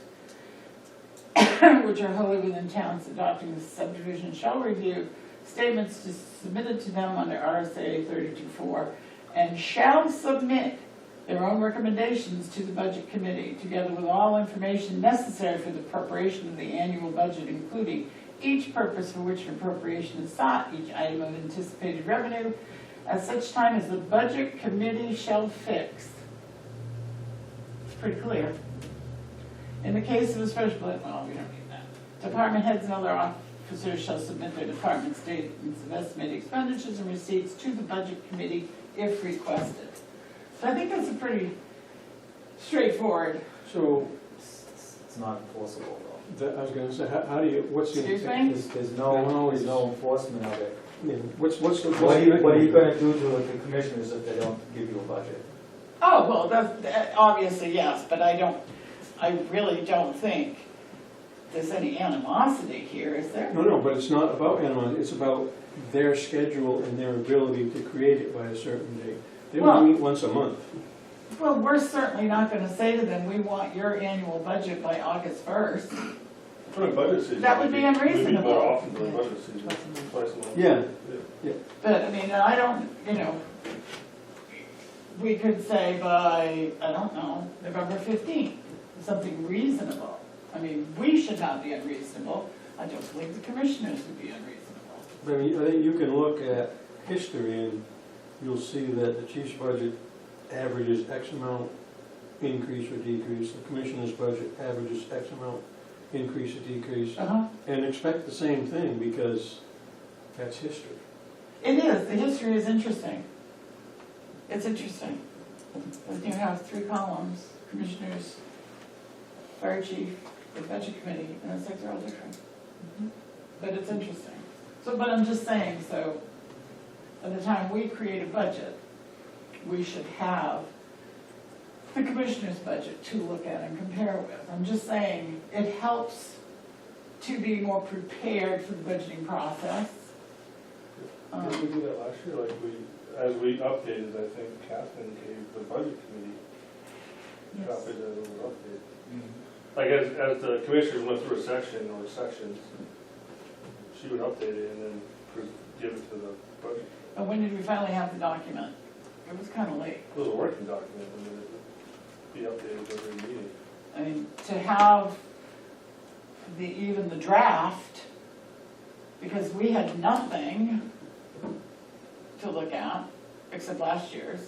which are wholly within towns adopting the subdivision shall review statements submitted to them under RSA 32:4 and shall submit their own recommendations to the budget committee, together with all information necessary for the preparation of the annual budget, including each purpose for which an appropriation is sought, each item of anticipated revenue, at such time as the budget committee shall fix. It's pretty clear. In the case of a special, well, we don't need that. Department heads and other officers shall submit their department statements of estimated expenditures and receipts to the budget committee if requested. So I think that's a pretty straightforward. So, It's not enforceable I was gonna say, how do you, what's the? Excuse though. me? There's no enforcement of it. Yeah, what's the? What are you gonna do to the commissioners if they don't give you a budget? Oh, well, that's, obviously, yes, but I really don't think there's any animosity here, is there? No, but it's not about animosity, it's about their schedule and their ability to create it by a certain date. They Well- only meet once a month. Well, we're certainly not gonna say to them, we want your annual budget by August 1st. During budget season. That would be we'd unreasonable. more often during Yeah. budget season, Twice a month. twice a month. Yeah. But, I mean, I don't, we could say by, I don't know, November 15th, something reasonable. I mean, we should not be unreasonable. I don't believe the commissioners would be unreasonable. I mean, I think you can look at history and you'll see that the chief's budget averages X amount increase or decrease, the commissioner's budget averages X amount increase or decrease, Uh-huh. and expect the same thing because that's history. It is, the history is interesting. It's interesting. Because you have 3 columns, commissioners, fire chief, the budget committee, and it's like they're all different. But it's interesting. So, but I'm just saying, so, by the time we create a budget, we should have the commissioner's budget to look at and compare with. I'm just saying, it helps to be more prepared for the budgeting process. Did we do that last year? Like as we updated, I think Catherine gave the budget committee Yes. copies as it was updated. Like as the commissioners went through a section or sections, she would update it and then give it to the budget. But when did we finally have the document? It was kind of late. It was a working document and then it'd be updated every meeting. I mean, to have even the draft, because we had nothing to look at except last year's.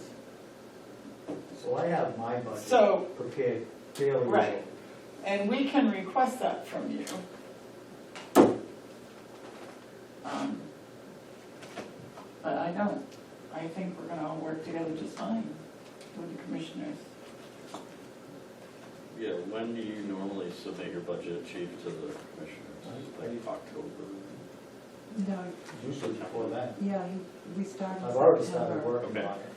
So I have my budget So, prepared fairly well. right. And we can request that from you. But I don't. I think we're gonna all work together just fine with the commissioners. Yeah, when do you normally submit your budget, chief, to the commissioners? Like October? No, Usually before then. yeah, we started I've already September. started working Okay. on it.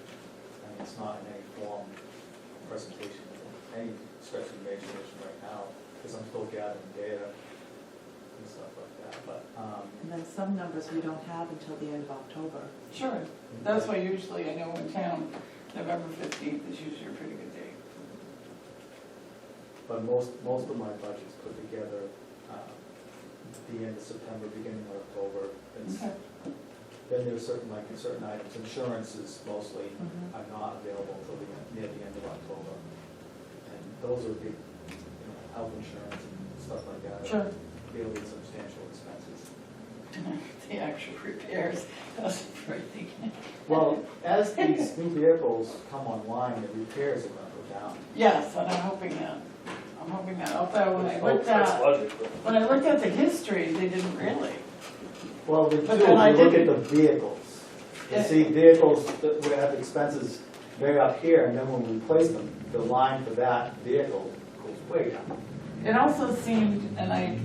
And it's not in any form presentation, any stretch of imagination right now, because I'm still gathering data and stuff like that, but, And then some numbers we don't have until the end of October. Sure. That's why usually, I know in town, November 15th is usually a pretty good date. But most of my budget's put together, the end of September, beginning of October. It's, Okay. then there's certain items, insurance is mostly, Mhm. are not available until near the end of October. And those are big, health insurance and stuff like that. Sure. Fairly substantial expenses. The actual repairs, that's pretty. Well, as these new vehicles come online, the repairs are gonna go down. Yes, and I'm hoping that. Although when I looked That's at, logic, but. when I looked at the history, they didn't really. Well, they do, But if then I you look at didn't- the vehicles. You Yeah. see vehicles that would have expenses way up here, and then when we replace them, the line for that vehicle goes way down. It also seemed, and I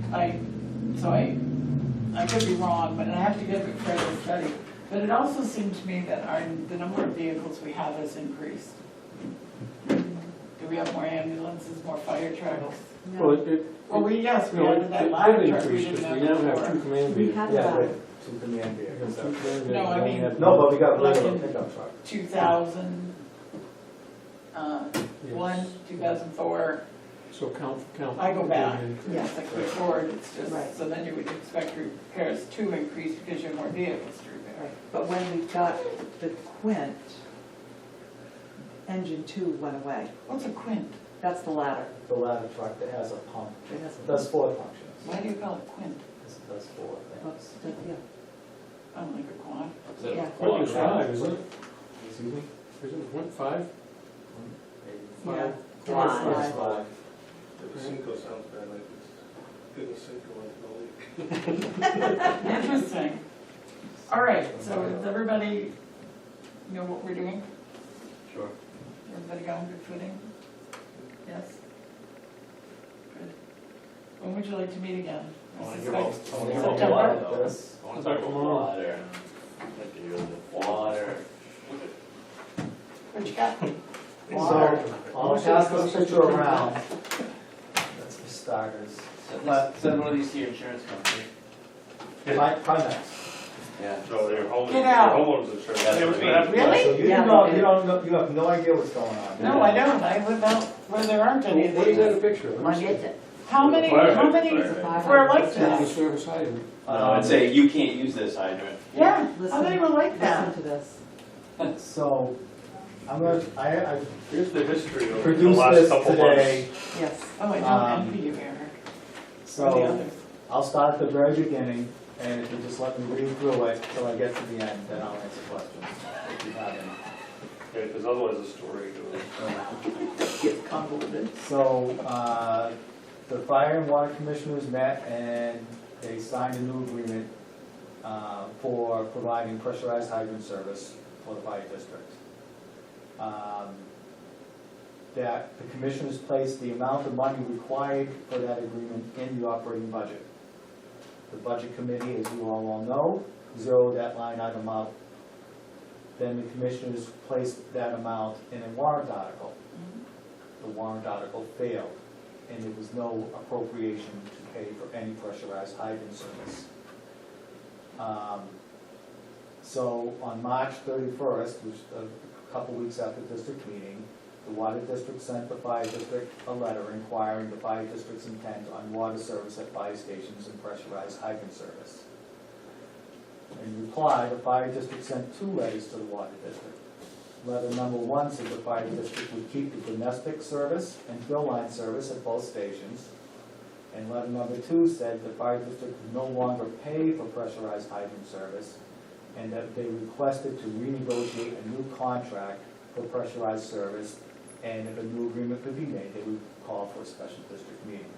could be wrong, but I have to give it further study. But it also seemed to me that the number of vehicles we have has increased. Do we have more ambulances, more fire trucks? Well, No, Well, yes, we no, added that it ladder did truck we increase, didn't because have we now have before. two command we vehicles. had Yeah, that. with two command We have vehicles. two command vehicles. No, I We only mean- have- No, but we got Like regular in- pickup truck. 2000, Yes. 2004. So count. I go back. Yeah. It's like forward, it's just, Right. so then you would expect repairs to increase because you have more vehicles to repair. Right. But when we got the Quint, engine 2 went away. What's a quint? That's the ladder. The ladder truck that has a pump, It has a- it does 4 functions. Why do you call it quint? It does 4 Oops, things. yeah. I don't like a quad. Is that a Yeah. What was quad? 5, isn't it? Excuse me? Isn't it, what, 5? Maybe. Yeah. Five. Five. Five. The Cinco sounds bad, like it's getting a Cinco like the leak. Interesting. All right, so does everybody know what we're doing? Sure. Everybody got on good footing? Yes? Good. When would you like to meet again? I wanna This hear is about, like I wanna hear about September? water though. This- I wanna talk about water. I'd like to hear the water. What you got? So, I'll pass this picture around. That's for starters. Send one of these to your insurance company. Primex. Yeah. No, they're homeowners, Get out. homeowners insurance. That's Hey, what's what gonna I happen? Really? So you Yeah, don't know, they you do. don't know, you have no idea what's going on. No, I don't. I live out where there aren't any of What is that a these. picture of? When is it? How many, how many were like It's not a that? service hydrant. No, I'd say you can't use this hydrant. Yeah, how Listen- many were like that? Listen to this. So, I'm gonna, I Here's the history of the produced last this couple today, months. Yes. Oh, I don't Um, envy you, Eric, or the so others. I'll start at the very beginning, and if you just let me read through it till I get to the end, then I'll answer questions, if you have any. Yeah, because otherwise the story goes. Gets convoluted. So, the fire and water commissioners met and they signed a new agreement for providing pressurized hydrant service for the fire district. That the commissioners placed the amount of money required for that agreement in the operating budget. The budget committee, as you all well know, zeroed that line item out. Then the commissioners placed that amount in a warrant article. The warrant article failed, and there was no appropriation to pay for any pressurized hydrant service. So on March 31st, which is a couple weeks after district meeting, the water district sent the fire district a letter inquiring the fire district's intent on water service at fire stations and pressurized hydrant service. In reply, the fire district sent 2 letters to the water district. Letter number 1 said the fire district would keep the domestic service and fill line service at both stations. And letter number 2 said the fire district would no longer pay for pressurized hydrant service, and that they requested to renegotiate a new contract for pressurized service, and if a new agreement could be made, they would call for a special district meeting.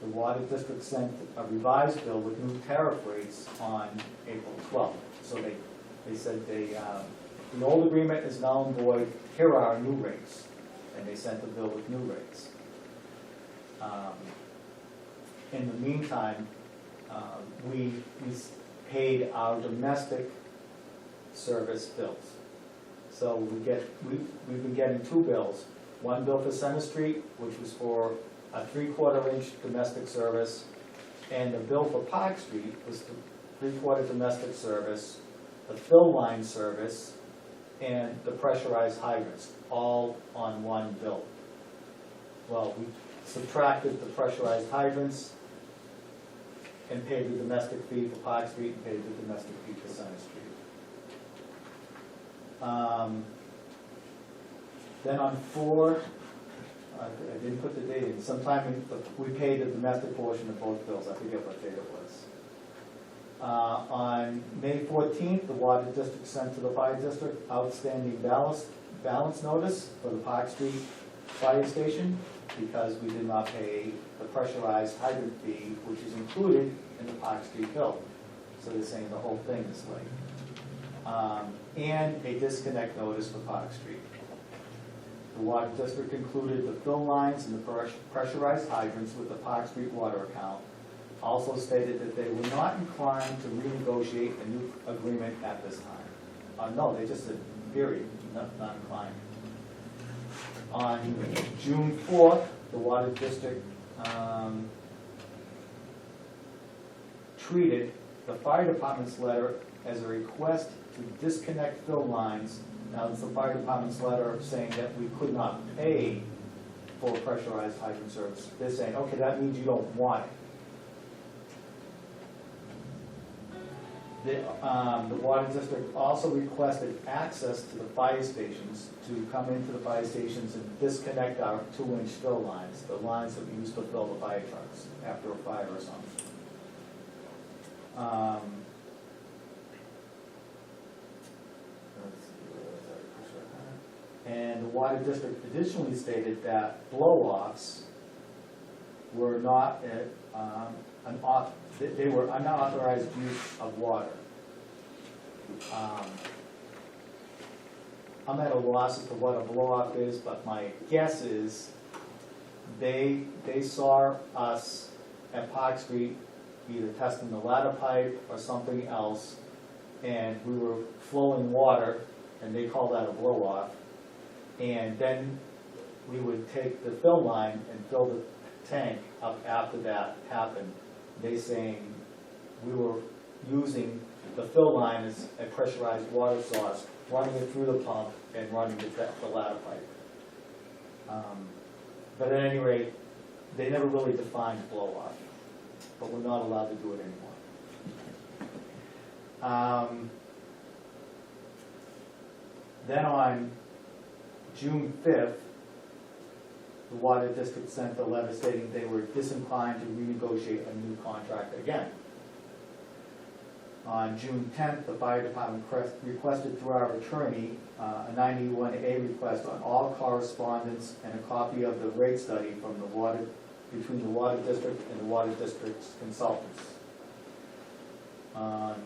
The water district sent a revised bill with new tariff rates on April 12th. So they said the old agreement is null and void, here are our new rates. And they sent the bill with new rates. In the meantime, we paid our domestic service bills. So we've been getting 2 bills. One bill for Center Street, which was for a 3/4 inch domestic service, and the bill for Park Street was the 3/4 domestic service, the fill line service, and the pressurized hydrants, all on one bill. Well, we subtracted the pressurized hydrants and paid the domestic fee for Park Street and paid the domestic fee for Center Street. Then on 4, I didn't put the date in, we paid the domestic portion of both bills, I forget what date it was. On May 14th, the water district sent to the fire district outstanding balance notice for the Park Street fire station because we did not pay the pressurized hydrant fee, which is included in the Park Street bill. So they're saying the whole thing is late. And a disconnect notice for Park Street. The water district included the fill lines and the pressurized hydrants with the Park Street water account. Also stated that they were not inclined to renegotiate a new agreement at this time. No, they just said, period, not inclined. On June 4th, the water district treated the fire department's letter as a request to disconnect fill lines. Now, it's the fire department's letter saying that we could not pay for pressurized hydrant service. They're saying, okay, that means you don't want it. The water district also requested access to the fire stations to come into the fire stations and disconnect our 2-inch fill lines, the lines that we use to fill the fire trucks after a fire or something. And the water district additionally stated that blow-offs were not they were unauthorized use of water. I'm at a loss as to what a blow-off is, but my guess is they saw us at Park Street either testing the ladder pipe or something else, and we were flowing water, and they call that a blow-off. And then we would take the fill line and fill the tank up after that happened. They saying we were using the fill line as a pressurized water source, running it through the pump and running the ladder pipe. But at any rate, they never really defined blow off, but we're not allowed to do it anymore. Then on June 5th, the water district sent a letter stating they were disinclined to renegotiate a new contract again. On June 10th, the fire department requested through our attorney a 91A request on all correspondence and a copy of the rate study from the water, between the water district and the water district's consultants. On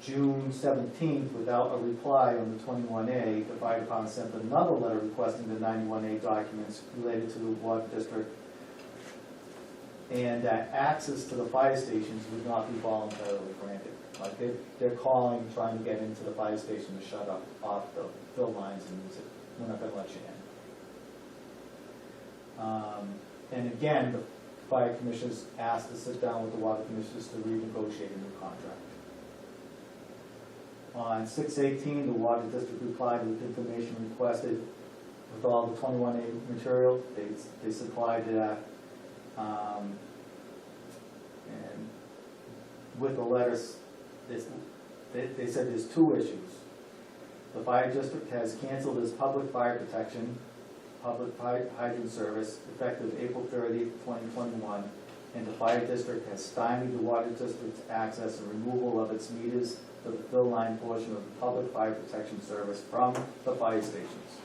June 17th, without a reply on the 21A, the fire department sent another letter requesting the 91A documents related to the water district, and that access to the fire stations would not be voluntarily granted. Like they're calling, trying to get into the fire station to shut off the fill lines and use it. We're not gonna let you in. And again, the fire commissioners asked to sit down with the water commissioners to renegotiate a new contract. On 6/18, the water district replied with information requested with all the 21A material. They supplied that. And with the letters, they said there's two issues. The fire district has canceled its public fire protection, public hydrant service effective April 30th, 2021, and the fire district has stymied the water district's access and removal of its meters to the fill line portion of the public fire protection service from the fire stations.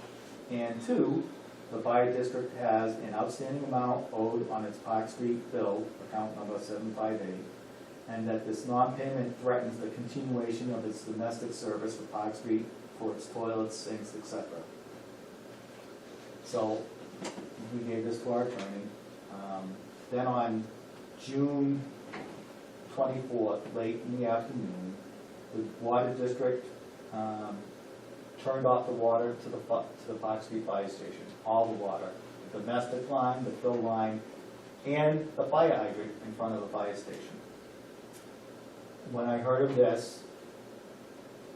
And two, the fire district has an outstanding amount owed on its Park Street bill, account number 758, and that this non-payment threatens the continuation of its domestic service for Park Street for its toilets, sinks, etc. So we gave this to our attorney. Then on June 24th, late in the afternoon, the water district turned off the water to the Park Street fire station, all the water, the domestic line, the fill line, and the fire hydrant in front of the fire station. When I heard of this,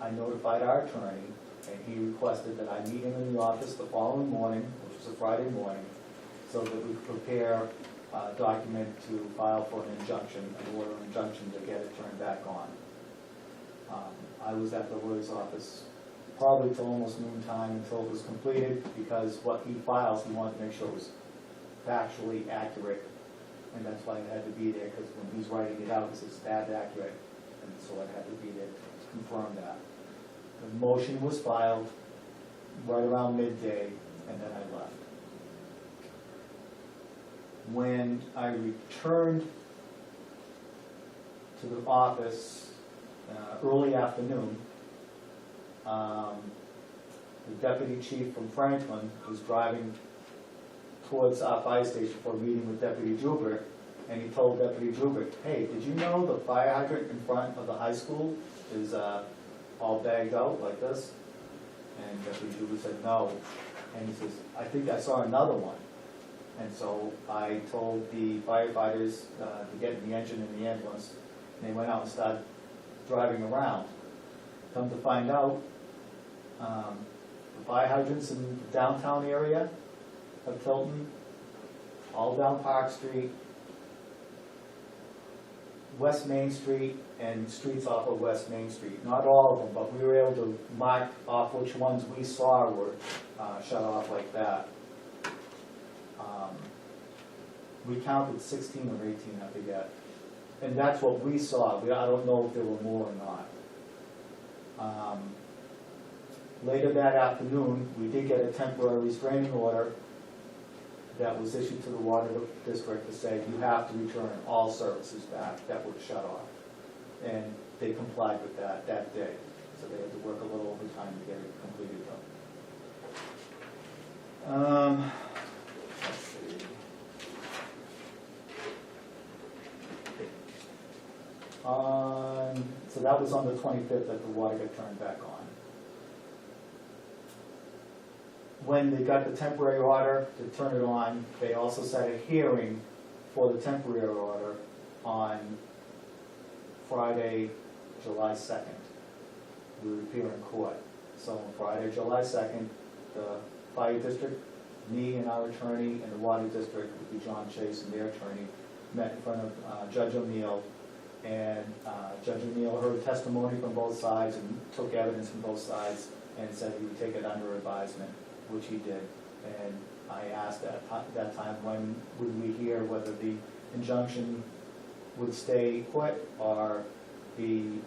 I notified our attorney, and he requested that I meet him in the office the following morning, which was a Friday morning, so that we could prepare a document to file for an injunction, an order of injunction to get it turned back on. I was at the lawyer's office probably till almost noontime until it was completed, because what he files, he wanted to make sure it was factually accurate, and that's why I had to be there, because when he's writing it out, he says that accurate, and so I had to be there to confirm that. The motion was filed right around midday, and then I left. When I returned to the office early afternoon, the deputy chief from Franklin was driving towards our fire station for a meeting with Deputy Jubrick, and he told Deputy Jubrick, hey, did you know the fire hydrant in front of the high school is all bagged out like this? And Deputy Jubrick said, no. And he says, I think I saw another one. And so I told the firefighters to get in the engine in the ambulance, and they went out and started driving around. Come to find out, the fire hydrants in the downtown area of Tilton, all down Park Street, West Main Street, and streets off of West Main Street. Not all of them, but we were able to mark off which ones we saw were shut off like that. We counted 16 or 18, I forget. And that's what we saw. I don't know if there were more or not. Later that afternoon, we did get a temporary restraining order that was issued to the water district to say you have to return all services back that were shut off. And they complied with that day. So they had to work a little overtime to get it completed though. Let's see. So that was on the 25th that the water got turned back on. When they got the temporary order to turn it on, they also set a hearing for the temporary order on Friday, July 2nd. We would appear in court. So on Friday, July 2nd, the fire district me and our attorney and the water district, would be John Chase and their attorney, met in front of Judge O'Neill. And Judge O'Neill heard testimony from both sides and took evidence from both sides and said he would take it under advisement, which he did. And I asked at that time, when would we hear whether the injunction would stay put or be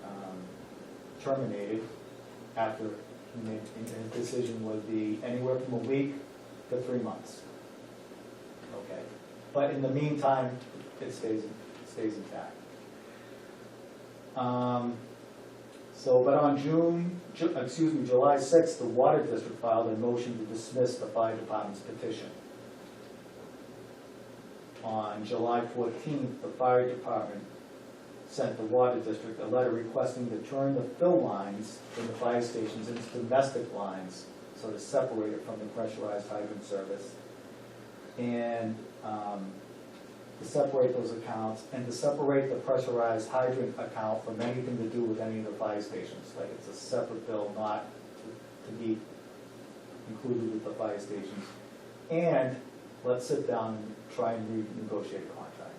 terminated after he made, and his decision would be anywhere from a week to 3 months. Okay, but in the meantime, it stays intact. But on July 6th, the Water District filed a motion to dismiss the fire department's petition. On July 14th, the fire department sent the Water District a letter requesting to turn the fill lines in the fire stations into domestic lines, so to separate it from the pressurized hydrant service. And to separate those accounts, and to separate the pressurized hydrant account from anything to do with any of the fire stations. Like it's a separate bill, not to be included with the fire stations. And let's sit down and try and renegotiate a contract.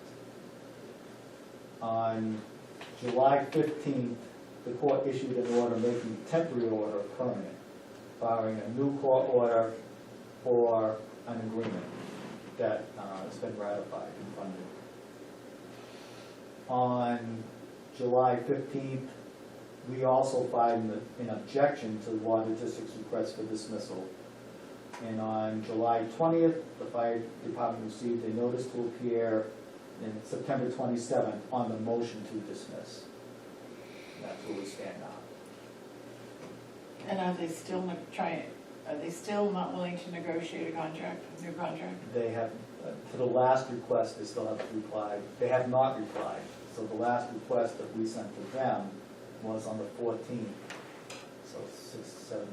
On July 15th, the court issued an order making the temporary order permanent, barring a new court order or an agreement that has been ratified and funded. On July 15th, we also filed an objection to the Water District's request for dismissal. And on July 20th, the fire department received a notice to appear in September 27th on the motion to dismiss. And that's where we stand now. And are they still not willing to negotiate a new contract? They have, to the last request, they still haven't replied. They have not replied. So the last request that we sent to them was on the 14th. So 6, 7,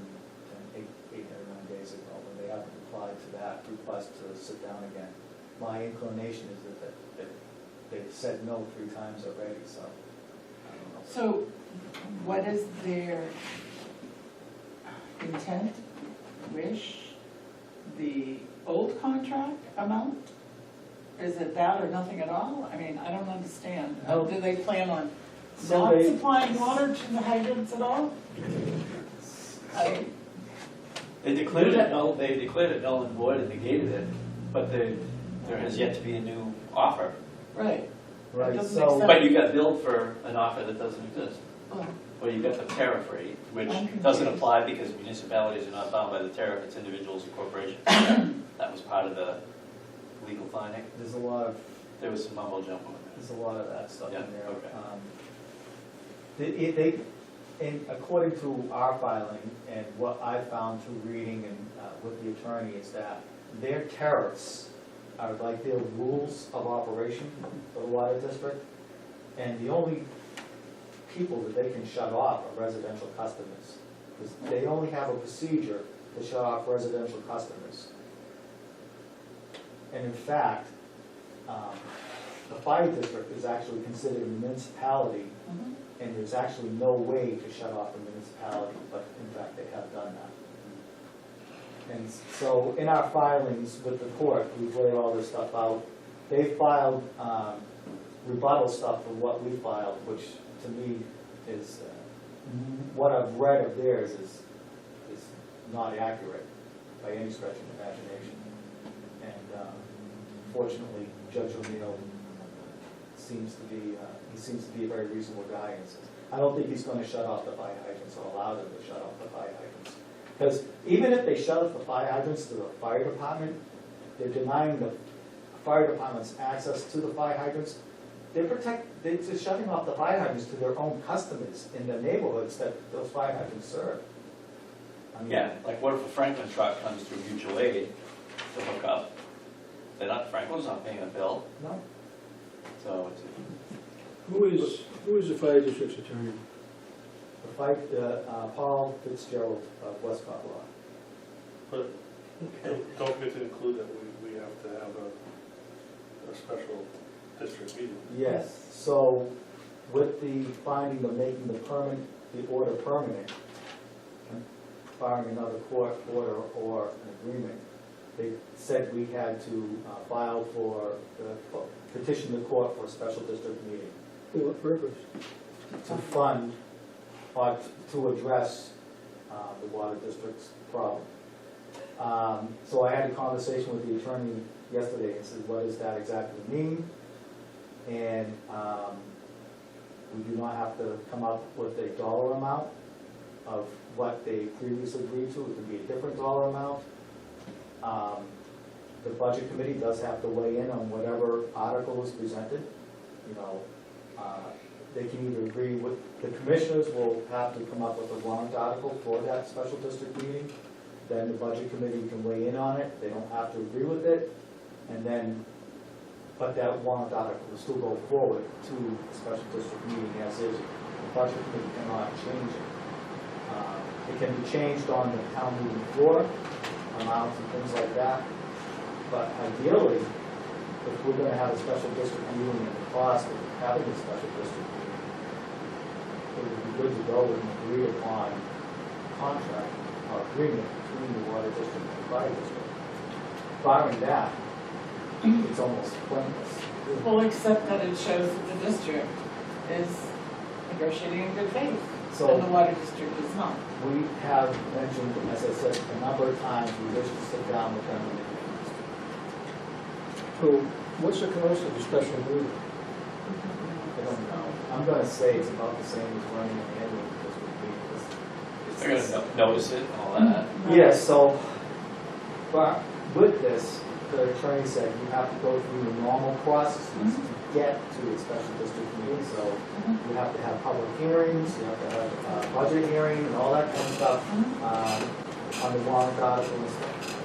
10, 8 or 9 days ago, when they haven't replied to that request to sit down again. My inclination is that they've said no 3 times already, so I don't know. So what is their intent, wish, the old contract amount? Is it that or nothing at all? I mean, I don't understand. No. Do they plan on So not they- supplying water to the hydrants at all? They declared it null and void and negated it, but there has yet to be a new offer. Right. Right, doesn't so, make sense. But you got billed for an offer that doesn't exist. Well, Well, you got the tariff rate, which I'm doesn't confused. apply because municipalities are not bound by the tariff, it's individuals and corporations. That was part of the legal finding. there's a lot of There was some mumbo jumbo in There's a lot of that stuff in Yeah, there. okay. And according to our filing and what I found through reading and with the attorney is that their tariffs are like their rules of operation for the water district. And the only people that they can shut off are residential customers. Because they only have a procedure to shut off residential customers. And in fact, the fire district is actually considered a municipality, mhm. and there's actually no way to shut off the municipality, but in fact, they have done that. And so in our filings with the court, we've laid all this stuff out. They filed rebuttal stuff for what we filed, which to me is, what I've read of theirs is not accurate by any stretch of imagination. And fortunately, Judge O'Neill seems to be a very reasonable guy, and says, I don't think he's going to shut off the fire hydrants or allow them to shut off the fire hydrants. Because even if they shut off the fire hydrants to the fire department, they're denying the fire department's access to the fire hydrants. They're just shutting off the fire hydrants to their own customers in the neighborhoods that those fire hydrants serve. I mean, Yeah, like what if a Franklin truck comes through mutual aid to hook up? Franklin's not paying a bill, No, so it's, Who is the fire district's attorney? the fight, Paul Fitzgerald of Westcott Law. But don't forget to include that we have to have a special district meeting. Yes, so with the finding of making the order permanent, barring another court order or an agreement, they said we had to file for, petition the court for a special district meeting For what purpose? to fund, or to address the water district's problem. So I had a conversation with the attorney yesterday and said, what does that exactly mean? And we do not have to come up with a dollar amount of what they previously agreed to. It could be a different dollar amount. The budget committee does have to weigh in on whatever article is presented. You know, they can either agree with, the commissioners will have to come up with a warrant article for that special district meeting. Then the budget committee can weigh in on it. They don't have to agree with it. And then, but that warrant article will still go forward to the special district meeting as is. The budget committee cannot change it. It can be changed on the town meeting floor, amounts and things like that. But ideally, if we're gonna have a special district meeting and the cost of having a special district meeting, it would be good to go with an agreed upon contract or agreement between the water district and the fire district. Barring that, it's almost pointless. Well, except that it shows that the district is negotiating in good faith, and the So water district is not. we have mentioned, as I said, a number of times, we wish to sit down with them. So what's the cost of the special meeting? I don't know. I'm gonna say it's about the same as running an annual district meeting. They're gonna notice it and all that. Yes, so, but with this, the attorney said you have to go through the normal processes to get to a special district meeting. So you have to have public hearings, you have to have a budget hearing and all that kind of stuff, on the warrant articles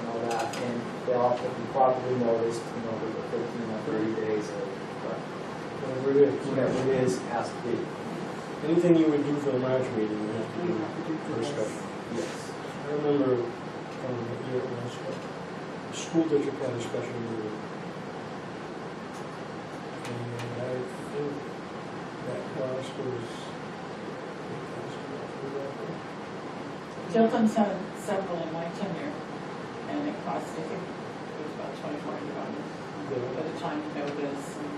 and all that. And they all have to be properly noticed, you know, with the 15 or 30 days of, Whatever it is. whatever it is, has to be. Anything you would do for the March meeting, you have to do for a special. Yes. I remember the year it was, the school district had a special meeting. And I think that cost was, Tilton's had several in my tenure, and it cost, I think, it was about $2,400 by the time you notice, and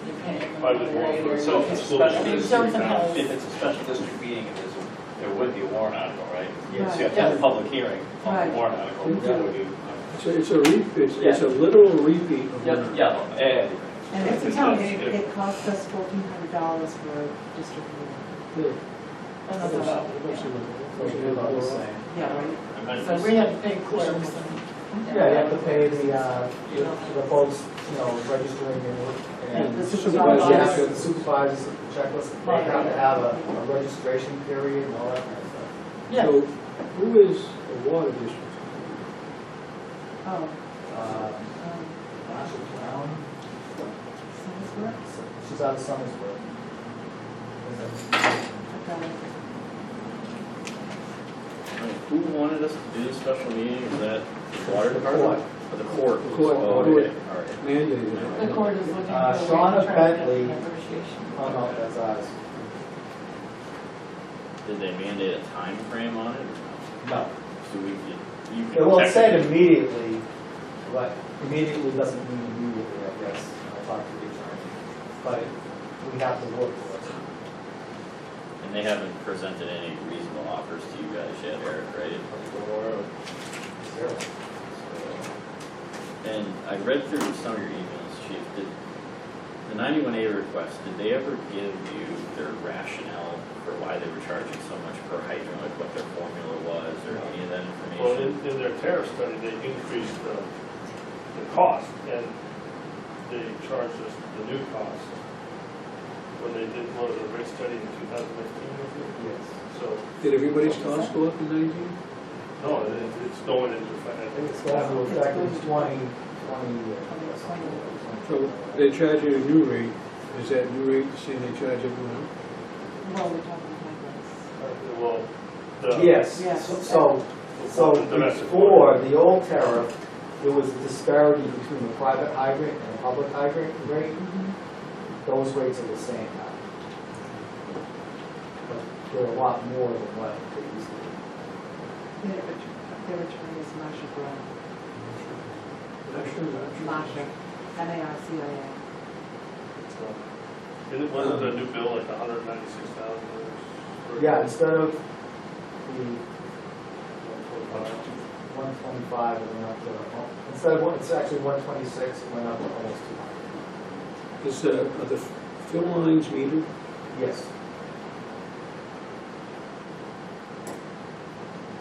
you're paying the Budget moderator. So if it's a special Tilton district, has- if it's a special district meeting, there would be a warrant article, right? Yes. So you have to have a public hearing on Right. the warrant article. That would be. it's a repeat, it's a literal repeat of Yeah, one. yeah, and. And it's a town, it cost us $1,400 for a district meeting. Yeah. That's about- It's about the same. Yeah, right. I might So just- we have to pay clerks and. Yeah, you have to pay the folks, you know, registering and The yes, supervisors. the supervisors, the checklist, they have to have a registration period and all that kind of stuff. Yeah, So who is the water district? Oh, Marshall Brown, Sainsbury? she's out of Summersburg. Okay. Who wanted us to do this special meeting? Is that the water department? Or the court? The court. Oh, okay, all right. Mandated. the court is looking for. Shauna a way to try to get Bentley. negotiation. Oh, no, that's ours. Did they mandate a time frame on it? Or No. no? So we could, you It can will say technically- immediately, but immediately doesn't mean immediately, I guess. I talked to the attorney. But we have to work for it. And they haven't presented any reasonable offers to you guys yet, Eric, right? Zero. And I read through some of your emails, Chief. Did the 91A request, did they ever give you their rationale for why they were charging so much per hydrant, like what their formula was, or any of that Well, information? in their tariff study, they increased the cost, and they charged us the new cost when they did, what was the rate study in 2015, was it? Yes. So, Did everybody's cost go up in 19? no, it's going into effect. I think it's going to affect in 2020. So they charge you a new rate, is that new rate the same they charge everyone else? Well, we're talking hydrants. Well, the. Yes, Yes. so the domestic before, the old tariff, there was a disparity between the private hydrant and the public hydrant rate. Those rates are the same now. But they're a lot more than what they used to be. Their attorney is Marshall Brown. Marcia, M-A-R-C-I-A. And it wasn't a new bill, like $196,000? Yeah, instead of the 125, it went up to, instead of, it's actually 126, it went up to almost 200. Are the fill lines metered? Yes.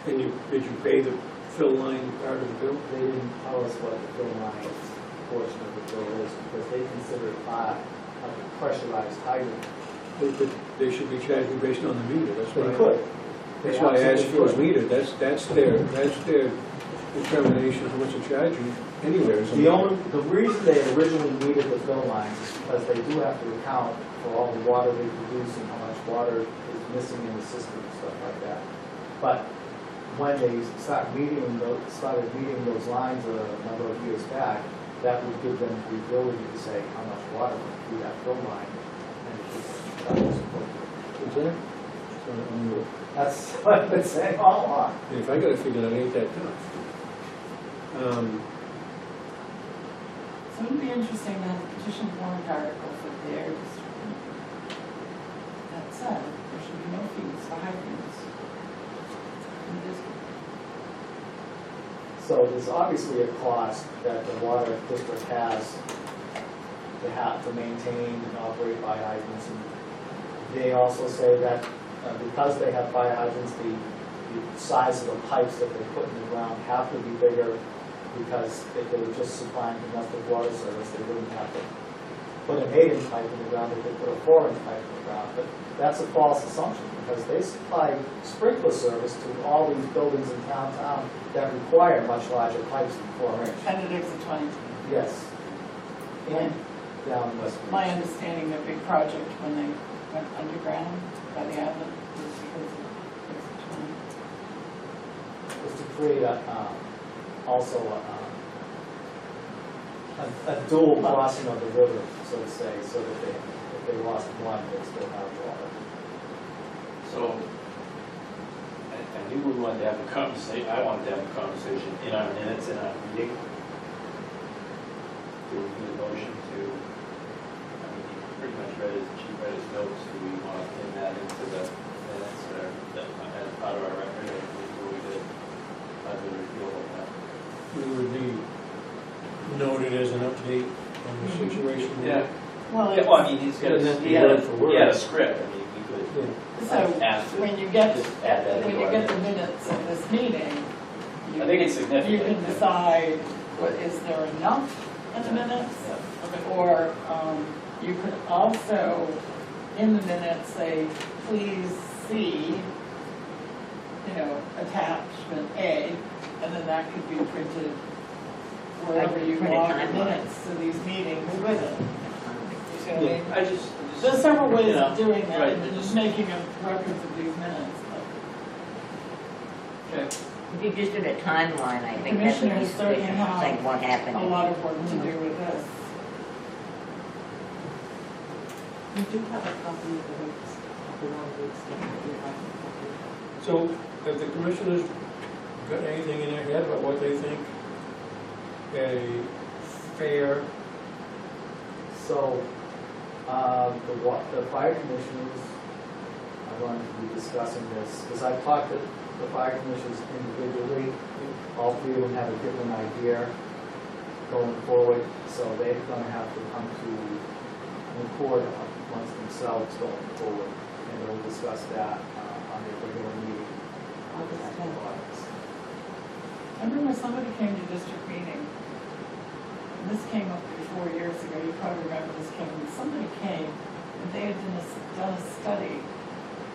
And did you pay the fill line part of the bill? They didn't tell us what the fill line portion of the bill is because they consider it a pressurized hydrant. They should be charging based on the meter, that's They why. could. That's They why I asked absolutely for a could. meter, that's their determination of how much to charge you anywhere. is a meter. The reason they originally needed the fill lines is because they do have to account for all the water they produce and how much water is missing in the system and stuff like that. But when they started meeting those lines a number of years back, that would give them the ability to say how much water went through that fill line. And that was Exactly. So, that's what I've been saying all along. if I gotta figure that, ain't that tough. So it would be interesting to have a petition warrant article for their district. That said, there should be no fees for hydrants in the district. So there's obviously a cost that the water district has to maintain and operate fire hydrants. And they also say that because they have fire hydrants, the size of the pipes that they put in the ground have to be bigger, because if they were just supplying domestic water service, they wouldn't have to put an 8-inch pipe in the ground, they could put a 4-inch pipe in the ground. But that's a false assumption, because they supply sprinkler service to all these buildings in downtown that require much larger pipes than 4-inch. Benedict's at 20. Yes. And down West Main. My understanding, their big project when they went underground by the outlet was because of Was to create also a dual crossing of the river, so to say, so that if they lost one, they still have water. So, and we would want to have a conversation, I wanted to have a conversation in our minutes, in our meeting. Do we need a motion to, I mean, he pretty much chief read his notes, do we want to pin that into the minutes or as part of our record, or what we did? How do we feel about that? We would be noted as an update on the situation. Yeah. Well, Yeah, well, I mean, he's got, Doesn't have to he be had word for word. a script, I mean, we could so ask to when you get, just add that when into you our get the minutes. minutes of this meeting, I think it's significant. you can decide, is there enough in the minutes? Or you could also, in the minutes, say, please see, attachment A, and then that could be printed wherever you Print a want timeline. minutes to these meetings with it. You see what I mean? I just. There's several ways Yeah, of doing that, right, and just making a records of these minutes. Okay. If you just did a timeline, I think that would be Commissioners certainly sufficient, have saying what happened. A lot of work to do with this. We do have a copy of the rates, of the one rates that we have. So, have the commissioners got anything in their head about what they think a fair, So, the fire commissioners are going to be discussing this, because I've talked to the fire commissioners individually. All three of them have a different idea going forward, so they're going to have to come to report amongst themselves going forward, and they'll discuss that on their regular meeting. August 10th. I remember somebody came to district meeting, and this came up 4 years ago, you probably remember this came, somebody came, and they had done a study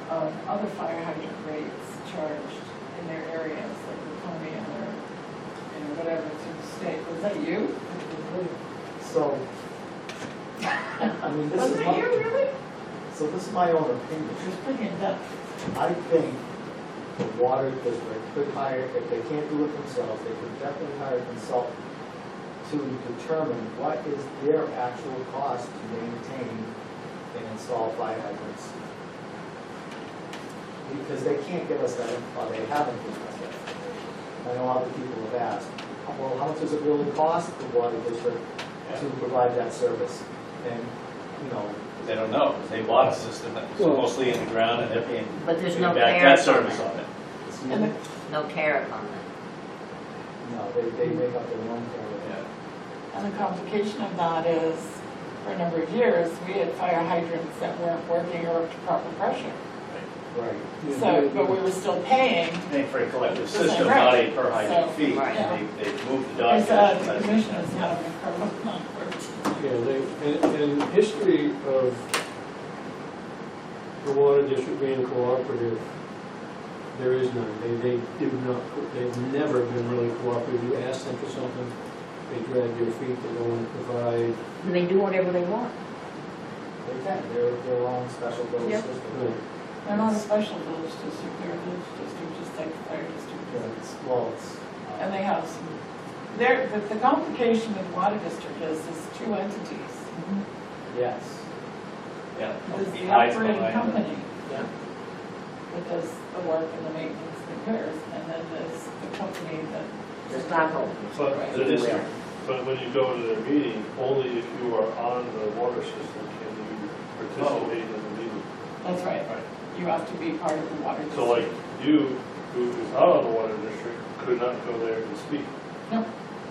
of other fire hydrant rates charged in their areas, like Laconia or, whatever, through the state. Was that you? So, I mean, this Was is that you, really? so this is my own opinion. It was pretty in-depth. I think the water district could hire, if they can't do it themselves, they could definitely hire a consultant to determine what is their actual cost to maintain and install fire hydrants. Because they can't give us that, or they haven't given us that. I know other people have asked. well, how much does it really cost the water district to provide that service? And, you know, They don't know, 'cause they bought a system that was Well- mostly in the ground and they're paying But there's no back tariff debt on service that. on it. And the, No tariff on that. no, they make up their own tariff. Yeah. and the complication of that is, for a number of years, we had fire hydrants that weren't working or up to proper pressure. Right. So, but we were still paying, Paying for a collective The same system, rate. not a per hydrant So, fee. right. And they moved the because document. the commissioners had an incredible amount of work. Yeah, in history of the water district being cooperative, there is none. They do not, they've never been really cooperative. You ask them for something, they drag their feet, they don't want to provide. They do whatever they want. They can, they're their own special bill Yep. system. They're not a special village district, they're a village district, just like the fire district. Yeah, well, it's. And they have some, the complication with water district is there's two entities. Yes. Yeah. There's the Hides operating behind it. company Yeah. that does the work and the maintenance and repairs, and then there's the company that, The stockholders. But Right. the district, but when you go to their meeting, only if you are on the water system can you participate in the meeting. that's right, you have to be part of the water district. So like you, who is not on the water district, could not go there and speak.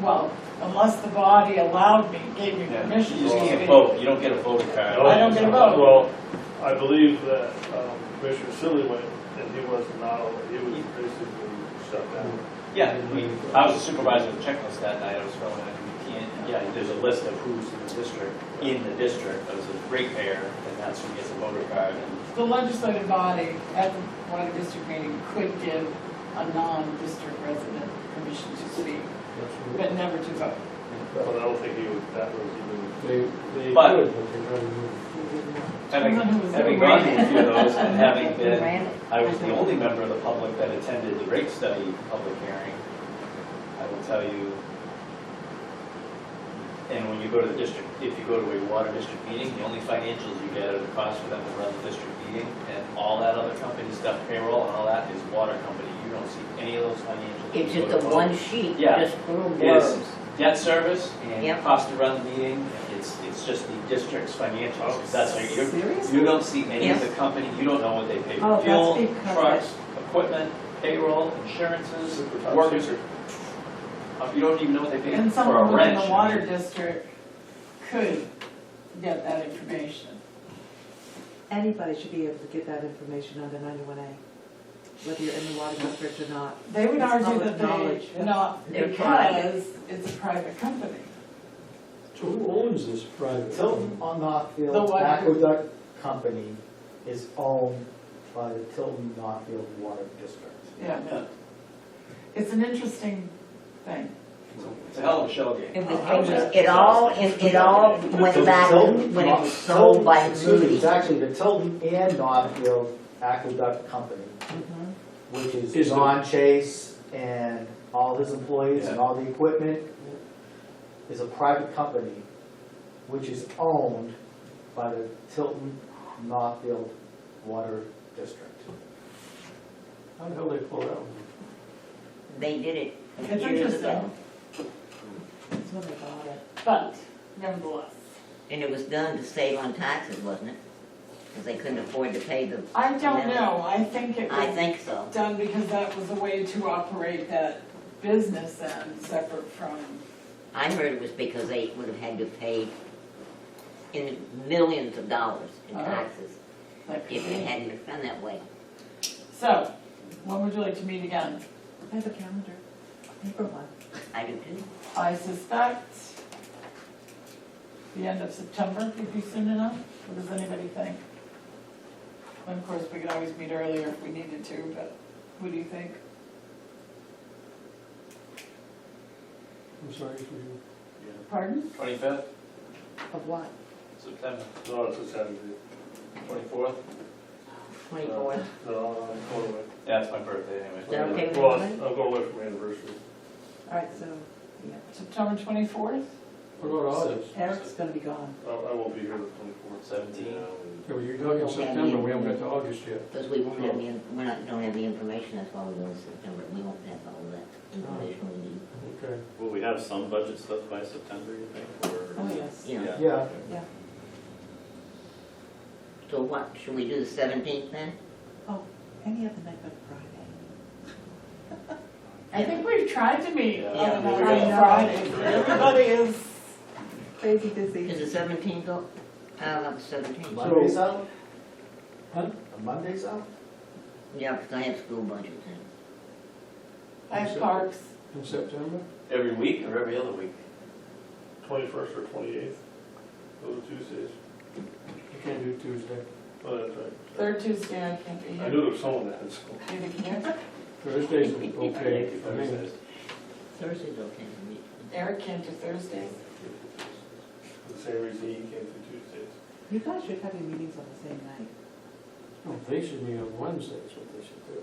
Well, unless the body allowed me, gave me Yeah, permission you to just can't speak. vote, you don't get a voting card. I don't get a vote. Well, I believe that Commissioner Silly went, and he was not, he was basically shut down. Yeah, I was a supervisor of the checklist that night, I was filling it, you can't, yeah, there's a list of who's in the district, as a ratepayer, and that's who gets a voter card, and The legislative body at the water district meeting could give a non-district resident permission to speak, but never to vote. But I don't think he was, that was even. They But- could, but they're trying to move. having, Someone who was having there, gone right? to a few of those, and having been, Ran it. I was the only member of the public that attended the rate study public hearing, I will tell you, and when you go to the district, if you go to a water district meeting, the only financials you get are the cost for them to run the district meeting, and all that other company stuff, payroll and all that is water company. You don't see any of those financials. It's when you just go a to one vote. sheet, Yeah. just little Is blurbs. debt service and Yep. cost to run the meeting, it's just the district's financials, 'cause that's what you Seriously? don't see any of Yes. the company, you don't know what they pay Oh, for fuel, that's because trucks, equipment, payroll, insurances, Super workers. secret. You don't even know what they pay And for a someone within wrench. the water district could get that information. Anybody should be able to get that information under 91A, whether you're in the water district or not. They would It's argue public that they, knowledge. not They're private. because it's a private company. So who owns this private? Tilton on The Northfield water- Aqueduct Company is owned by the Tilton Northfield Water District. Yeah, Yeah, it's an interesting thing. it's a hell of a shell game. It all went So back Tilton- when it was sold by Excuse me, Moody. it's actually the Tilton and Northfield Aqueduct Company, which Is is the- John Chase and all his employees and Yeah. all the equipment, is a private company, which is owned by the Tilton Northfield Water District. How the hell they pull out? They did it It's years interesting, ago. That's when they bought it. but nevertheless, And it was done to save on taxes, wasn't it? Because they couldn't afford to pay the, I don't know, I think it I was think so. done because that was a way to operate that business then, separate from, I heard it was because they would have had to pay in millions of dollars in Oh. taxes like, if it hadn't been done that way. so, when would you like to meet again? I have a calendar, paper one. I do too. I suspect the end of September would be soon enough. What does anybody think? And of course, we could always meet earlier if we needed to, but what do you think? I'm sorry for you. Pardon? 25th, Of what? September, No, it's a Saturday. 24th? 24th. No, I'm going away. Yeah, it's my birthday Is that anyway. okay with Well, everybody? I'm going away for my anniversary. All right, so, yeah, September 24th? What about August? Eric's gonna be gone. I won't be here the 24th. 17. Yeah, well, you're talking September, we haven't got to August yet. Because we won't have the, don't have the information, that's why we go to September. We won't have all that information we need. Okay. Will we have some budget stuff by September, you think, or? Oh, yes. Yeah. Yeah, So what, should we do the 17th then? Oh, any other night but Friday. I think we've tried to meet Yeah. on I a know. Friday, but everybody is, Crazy busy. Is the 17th, not the 17th? Monday's out? Huh? Monday's out? Yeah, because I have school budget then. I have parks. In September? Every week or every other week? 21st or 28th, those are Tuesdays. I can't do Tuesday. Oh, that's right. Third Tuesday, I can't be I here. knew there was someone that had school. Maybe here. Thursday's okay for me. Thursdays. Thursday's okay for me. Eric can't do Thursdays. For the same reason he can't do Tuesdays. You guys should have your meetings on the same night. No, they should meet on Wednesday, is what they should do.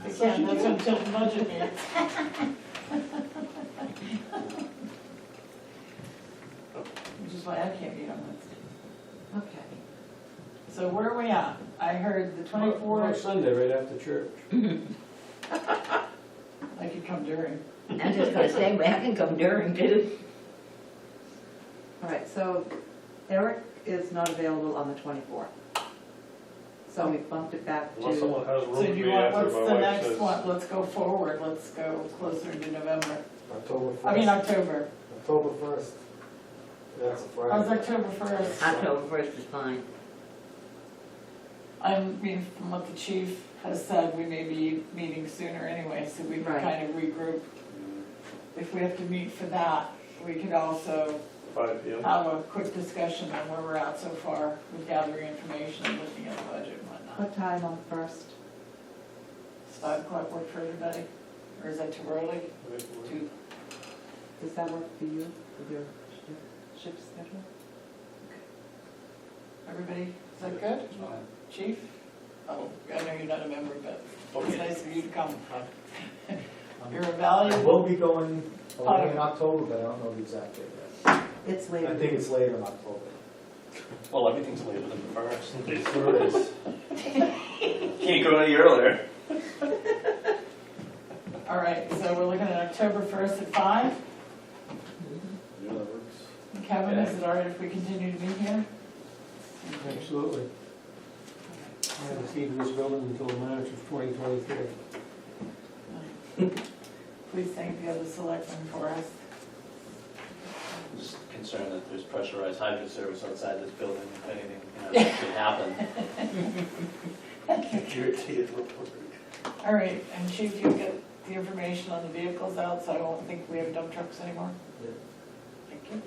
They can't, that's until the budget meets. Which is why I can't meet on Wednesday. Okay. So where are we at? I heard the Well, 24th, Sunday, right after church. I could come during. I'm just gonna say, I can come during too. All right, so Eric is not available on the 24th. So we bumped it back Unless someone to, has room So for do me you want, after what's my the wife next says. one? Let's go forward, let's go closer to November. October 1st. I mean, October. October 1st. That's a Friday. How's October 1st? October 1st is fine. I mean, from what the chief has said, we may be meeting sooner anyway, so we can Right. kind of regroup. If we have to meet for that, we could also 5 PM. have a quick discussion on where we're at so far with gathering information and looking at the budget and whatnot. what time on the 1st? Does 5 o'clock work for everybody? Or is that too early? Too, Does that work for you, with your shift schedule? everybody, is that good? Chief? Oh, I know you're not a member, but it's nice of you to come. You're a I valuable, will be going away in October, but I don't know the exact date yet. It's I later. think it's later in October. Well, everything's later than the first. It sure is. Can't go any earlier. all right, so we're looking at October 1st at 5. Yeah, that works. Kevin, is it all right if we continue to be here? Absolutely. I have the key to this building until March of 2023. Please thank the other selectmen for us. Just concerned that there's pressurized hydrant service outside this building, if anything, could happen. Guaranteed report. All right, and Chief, you'll get the information on the vehicles out, so I won't think we have dump trucks anymore? Yeah. Thank you.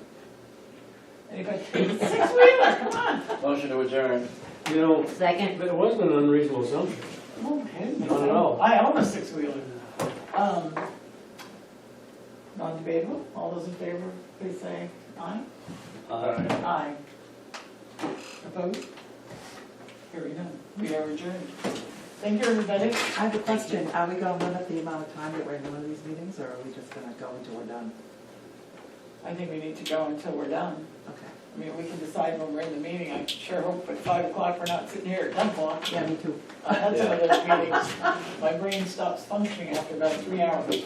Anybody, six-wheeler, come on. Motion to adjourn. You know, Second? it wasn't an unreasonable assumption. Oh, hey, Not at all. I own a six-wheeler. Non-debatable, all those in favor, please say aye. Aye. Opposed? Hearing none, we are adjourned. Thank you, everybody. I have a question. Are we gonna limit the amount of time that we're in one of these meetings, or are we just gonna go until we're done? I think we need to go until we're done. Okay. I mean, we can decide when we're in the meeting. I sure hope at 5 o'clock we're not sitting here at 10 o'clock. Yeah, me too. That's one of those meetings. My brain stops functioning after about 3 hours.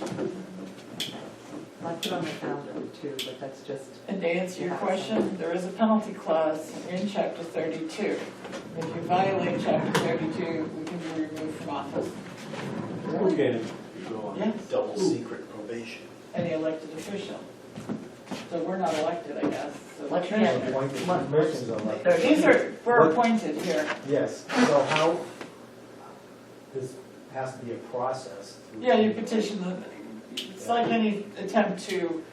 I put on the calendar too, but that's just, And to answer your question, there is a penalty clause in chapter 32. If you violate chapter 32, we can be removed from office. Okay. You go on Yes. double secret probation. Any elected official. So we're not elected, I guess. So What's Trish- your- Appointed commissions are like. These are, we're appointed here. Yes, so how, this has to be a process. Yeah, you petition the, it's like any attempt to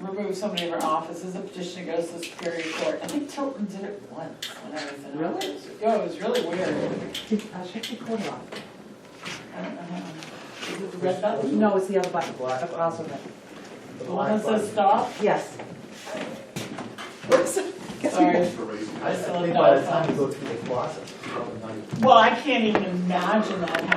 remove somebody from office, as a petition goes to the Superior Court. I think Tilton did it once when I was in Really? office. Yeah, it was really weird. check your quarter on. I don't know how. Is it the red button? No, it's the other button. Black I've also got, The The one that black says stop? yes. Oops. Guess we- Sorry. I I still think have by the dogs time on. you go through the process, it's probably not even. Well, I can't even imagine that happening.